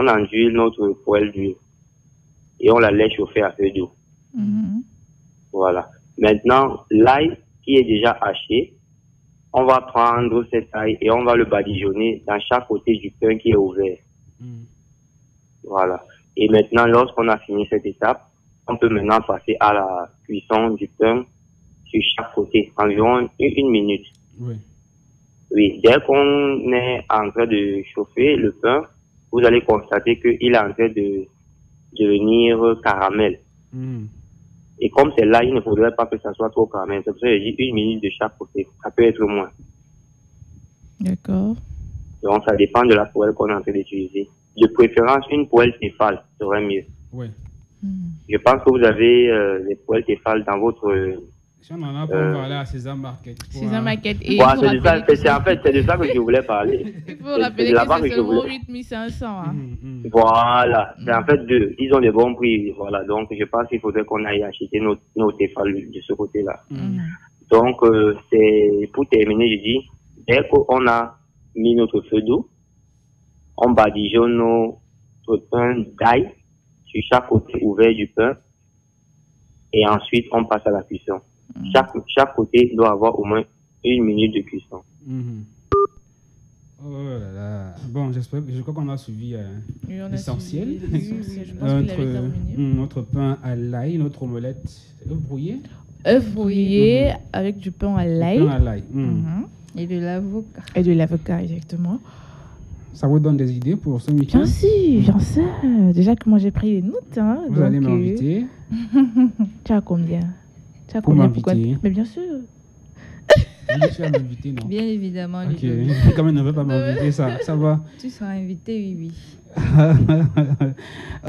[SPEAKER 12] enduit notre poêle d'huile et on la laisse chauffer à feu doux. Voilà. Maintenant, l'ail qui est déjà haché, on va prendre cet ail et on va le badigeonner dans chaque côté du pain qui est ouvert. Voilà. Et maintenant, lorsqu'on a fini cette étape, on peut maintenant passer à la cuisson du pain sur chaque côté, environ 1 minute. Oui, dès qu'on est en train de chauffer le pain, vous allez constater qu'il est en train de devenir caramel. Et comme c'est là, il ne faudrait pas que ça soit trop caramel. C'est pour ça que je dis 1 minute de chaque côté. Ça peut être moins.
[SPEAKER 4] D'accord.
[SPEAKER 12] Donc, ça dépend de la poêle qu'on est en train d'utiliser. De préférence, une poêle Tefal serait mieux.
[SPEAKER 3] Oui.
[SPEAKER 12] Je pense que vous avez les poêles Tefal dans votre...
[SPEAKER 3] Si on en a, on va aller à Sésame Market.
[SPEAKER 4] Sésame Market. Et
[SPEAKER 12] voilà, c'est de ça que je voulais parler.
[SPEAKER 4] Il faut rappeler que c'est seulement 8500. Hein.
[SPEAKER 12] Voilà, c'est en fait deux. Ils ont des bons prix. Voilà, donc je pense qu'il faudrait qu'on aille acheter nos Tefal de ce côté-là. Donc, c'est pour terminer, je dis, dès qu'on a mis notre feu doux, on badigeonne notre pain d'ail sur chaque côté ouvert du pain et ensuite on passe à la cuisson. Chaque côté doit avoir au moins 1 minute de cuisson.
[SPEAKER 3] Oh là là. Bon, je crois qu'on a suivi l'essentiel. Notre pain à l'ail, notre omelette œuf brouillé.
[SPEAKER 4] Œuf brouillé avec du pain à l'ail.
[SPEAKER 10] Et de l'avocat.
[SPEAKER 4] Et de l'avocat, exactement.
[SPEAKER 3] Ça vous donne des idées pour ce week-end?
[SPEAKER 4] Bien sûr. Déjà que moi j'ai pris les notes. Hein,
[SPEAKER 3] vous allez m'inviter.
[SPEAKER 4] Tu as combien?
[SPEAKER 3] Pour m'inviter.
[SPEAKER 4] Mais bien sûr.
[SPEAKER 3] Tu vas m'inviter, non?
[SPEAKER 10] Bien évidemment.
[SPEAKER 3] Ok. Comme elle ne veut pas m'inviter, ça va.
[SPEAKER 10] Tu seras invité, oui.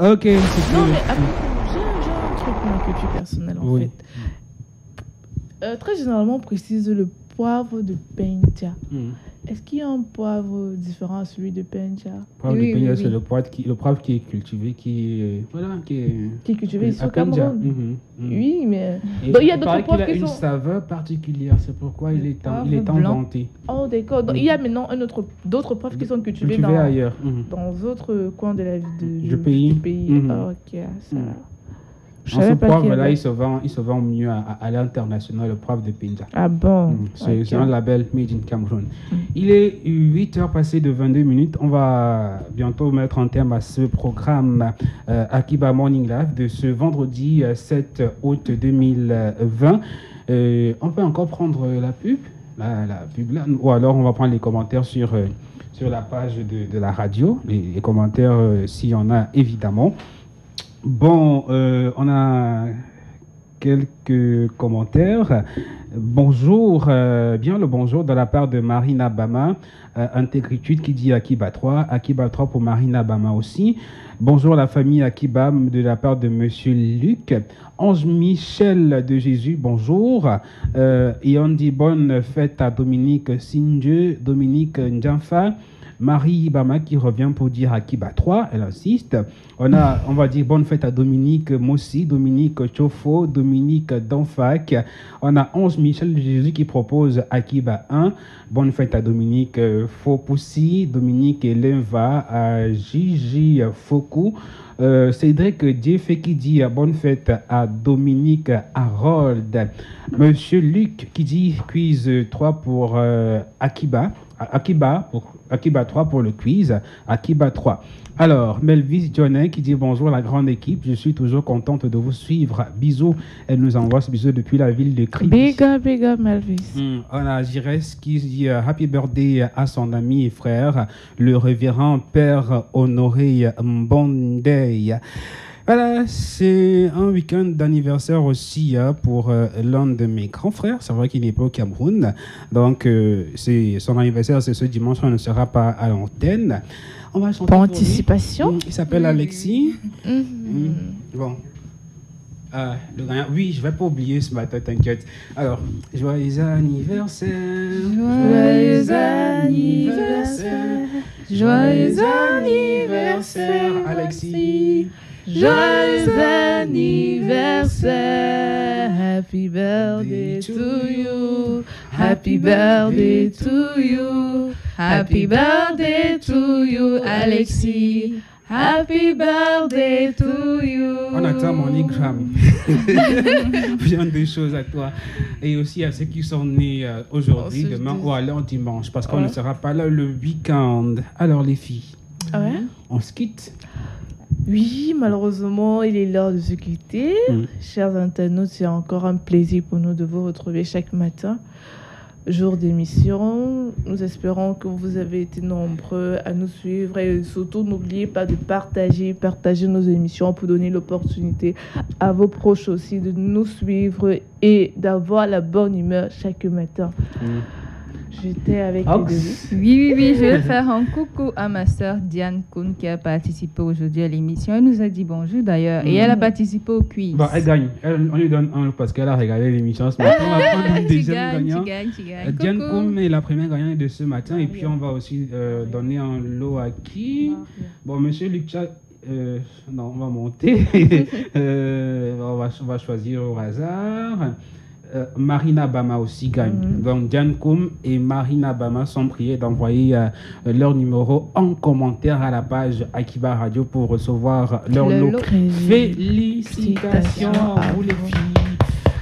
[SPEAKER 3] Ok.
[SPEAKER 4] Non, mais j'ai un truc pour ma culture personnelle, en fait. Très généralement, on précise le poivre de Pencha. Est-ce qu'il y a un poivre différent à celui de Pencha?
[SPEAKER 3] Le poivre de Pencha, c'est le poivre qui est cultivé, qui est
[SPEAKER 4] cultivé ici au Cameroun. Oui, mais
[SPEAKER 3] il y a d'autres poivres qui ont une saveur particulière, c'est pourquoi il est inventé.
[SPEAKER 4] Oh d'accord. Donc, il y a maintenant d'autres poivres qui sont cultivés
[SPEAKER 3] ailleurs.
[SPEAKER 4] Dans d'autres coins de la
[SPEAKER 3] du pays.
[SPEAKER 4] Ok, ça.
[SPEAKER 3] Ce poivre-là, il se vend mieux à l'international, le poivre de Pencha.
[SPEAKER 4] Ah bon?
[SPEAKER 3] C'est un label Made in Cameroun. Il est 8h passé de 22 minutes. On va bientôt mettre un terme à ce programme Akiba Morning Live de ce vendredi 7 août 2020. On peut encore prendre la pub, la pub là, ou alors on va prendre les commentaires sur la page de la radio, les commentaires s'il y en a évidemment. Bon, on a quelques commentaires. Bonjour, bien le bonjour de la part de Marina Bama, Intégritude qui dit Akiba 3 pour Marina Bama aussi. Bonjour la famille Akiba de la part de Monsieur Luc. Ange Michel de Jésus, bonjour. Et on dit bonne fête à Dominique Sindieu, Dominique Ndjanfa. Marie Bama qui revient pour dire Akiba 3, elle insiste. On va dire bonne fête à Dominique Mossi, Dominique Chofo, Dominique Danfac. On a Ange Michel de Jésus qui propose Akiba 1. Bonne fête à Dominique Fopoussi, Dominique Lenva, à Gigi Fokou. Cédric Diefé qui dit bonne fête à Dominique Harold. Monsieur Luc qui dit quiz 3 pour Akiba 3 pour le quiz, Akiba 3. Alors, Melvis Jonet qui dit bonjour la grande équipe, je suis toujours contente de vous suivre. Bisous, elle nous envoie ce bisou depuis la ville de Cribis.
[SPEAKER 4] Big up Melvis.
[SPEAKER 3] On a Jires qui dit happy birthday à son ami et frère, le révérend père Honoré Mbondey. Voilà, c'est un week-end d'anniversaire aussi pour l'un de mes grands frères. C'est vrai qu'il n'est pas au Cameroun. Donc, c'est son anniversaire, c'est ce dimanche. On ne sera pas à l'antenne. On va chanter.
[SPEAKER 4] Par anticipation.
[SPEAKER 3] Il s'appelle Alexis. Bon. Le gagnant. Oui, je ne vais pas oublier ce matin, t'inquiète. Alors, joyeux anniversaire.
[SPEAKER 4] Joyeux anniversaire. Joyeux anniversaire,
[SPEAKER 3] Alexis.
[SPEAKER 4] Joyeux anniversaire, happy birthday to you, happy birthday to you, happy birthday to you, Alexis, happy birthday to you.
[SPEAKER 3] On attend MoneyGram. Bien des choses à toi. Et aussi à ceux qui sont nés aujourd'hui, demain ou alors dimanche, parce qu'on ne sera pas là le week-end. Alors les filles, on se quitte.
[SPEAKER 4] Oui, malheureusement, il est l'heure de se quitter. Chers internautes, c'est encore un plaisir pour nous de vous retrouver chaque matin, jour d'émission. Nous espérons que vous avez été nombreux à nous suivre et surtout, n'oubliez pas de partager nos émissions pour donner l'opportunité à vos proches aussi de nous suivre et d'avoir la bonne humeur chaque matin. J'étais avec
[SPEAKER 3] Ox.
[SPEAKER 10] Oui, je vais faire un coucou à ma sœur Diane Kuhn qui a participé aujourd'hui à l'émission. Elle nous a dit bonjour d'ailleurs et elle a participé au quiz.
[SPEAKER 3] Bon, elle gagne. On lui donne un parce qu'elle a regardé l'émission ce matin. On va prendre une deuxième gagnante.
[SPEAKER 10] Tu gagnes.
[SPEAKER 3] Diane
[SPEAKER 10] Coucou.
[SPEAKER 3] Koum est la première gagnante de ce matin. Et puis on va aussi donner un lot à qui? Bon, monsieur Lucas. Non, on va monter. On va choisir au hasard. Marina Bama aussi gagne. Donc Diane Koum et Marina Bama sont priés d'envoyer leur numéro en commentaire à la page Akiba Radio pour recevoir leur lot. Félicitations à vous les filles.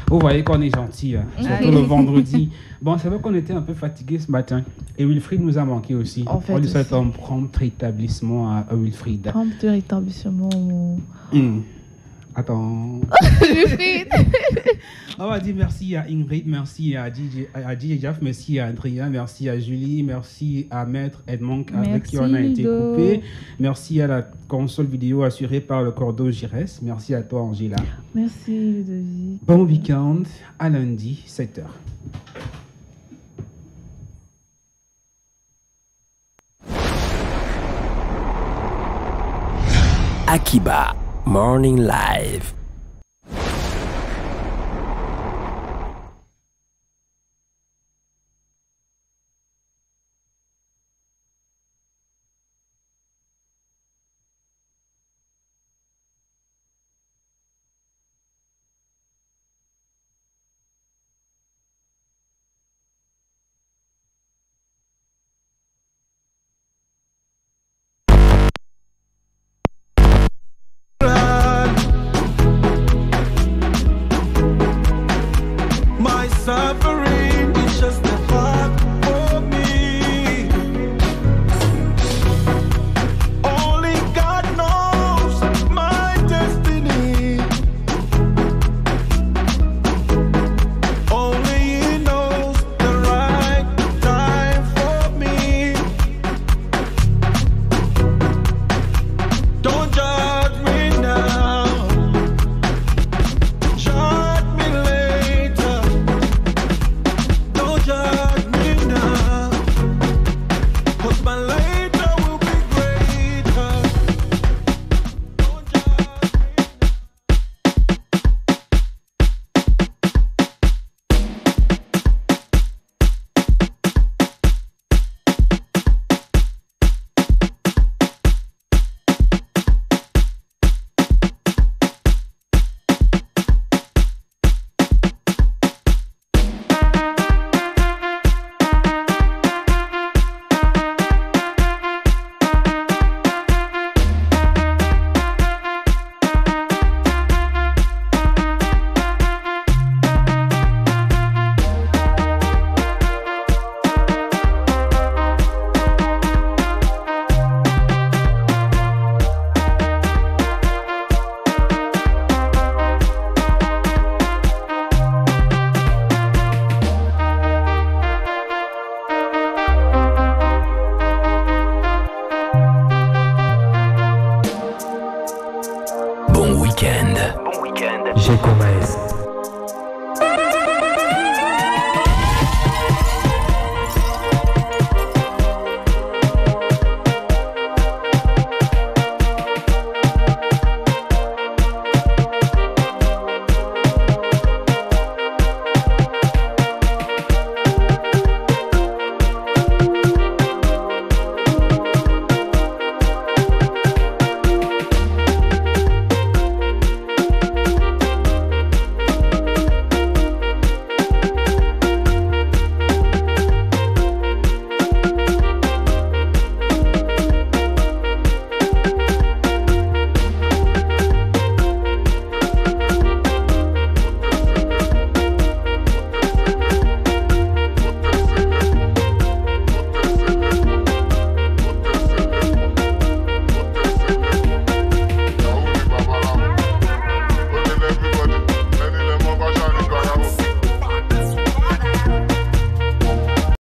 [SPEAKER 3] Vous voyez qu'on est gentil, surtout le vendredi. Bon, c'est vrai qu'on était un peu fatigué ce matin. Et Wilfried nous a manqué aussi.
[SPEAKER 4] En fait,
[SPEAKER 3] on lui souhaite un prompt rétablissement à Wilfried.
[SPEAKER 4] Prompt rétablissement.
[SPEAKER 3] Attends. On va dire merci à Ingrid, merci à DJ Jaff, merci à Adrien, merci à Julie, merci à Maître Edmond avec qui on a été coupé. Merci à la console vidéo assurée par le Cordo Gires. Merci à toi Angela.
[SPEAKER 4] Merci Ludovic.
[SPEAKER 3] Bon week-end, à lundi, 7h.
[SPEAKER 11] Akiba Morning Live.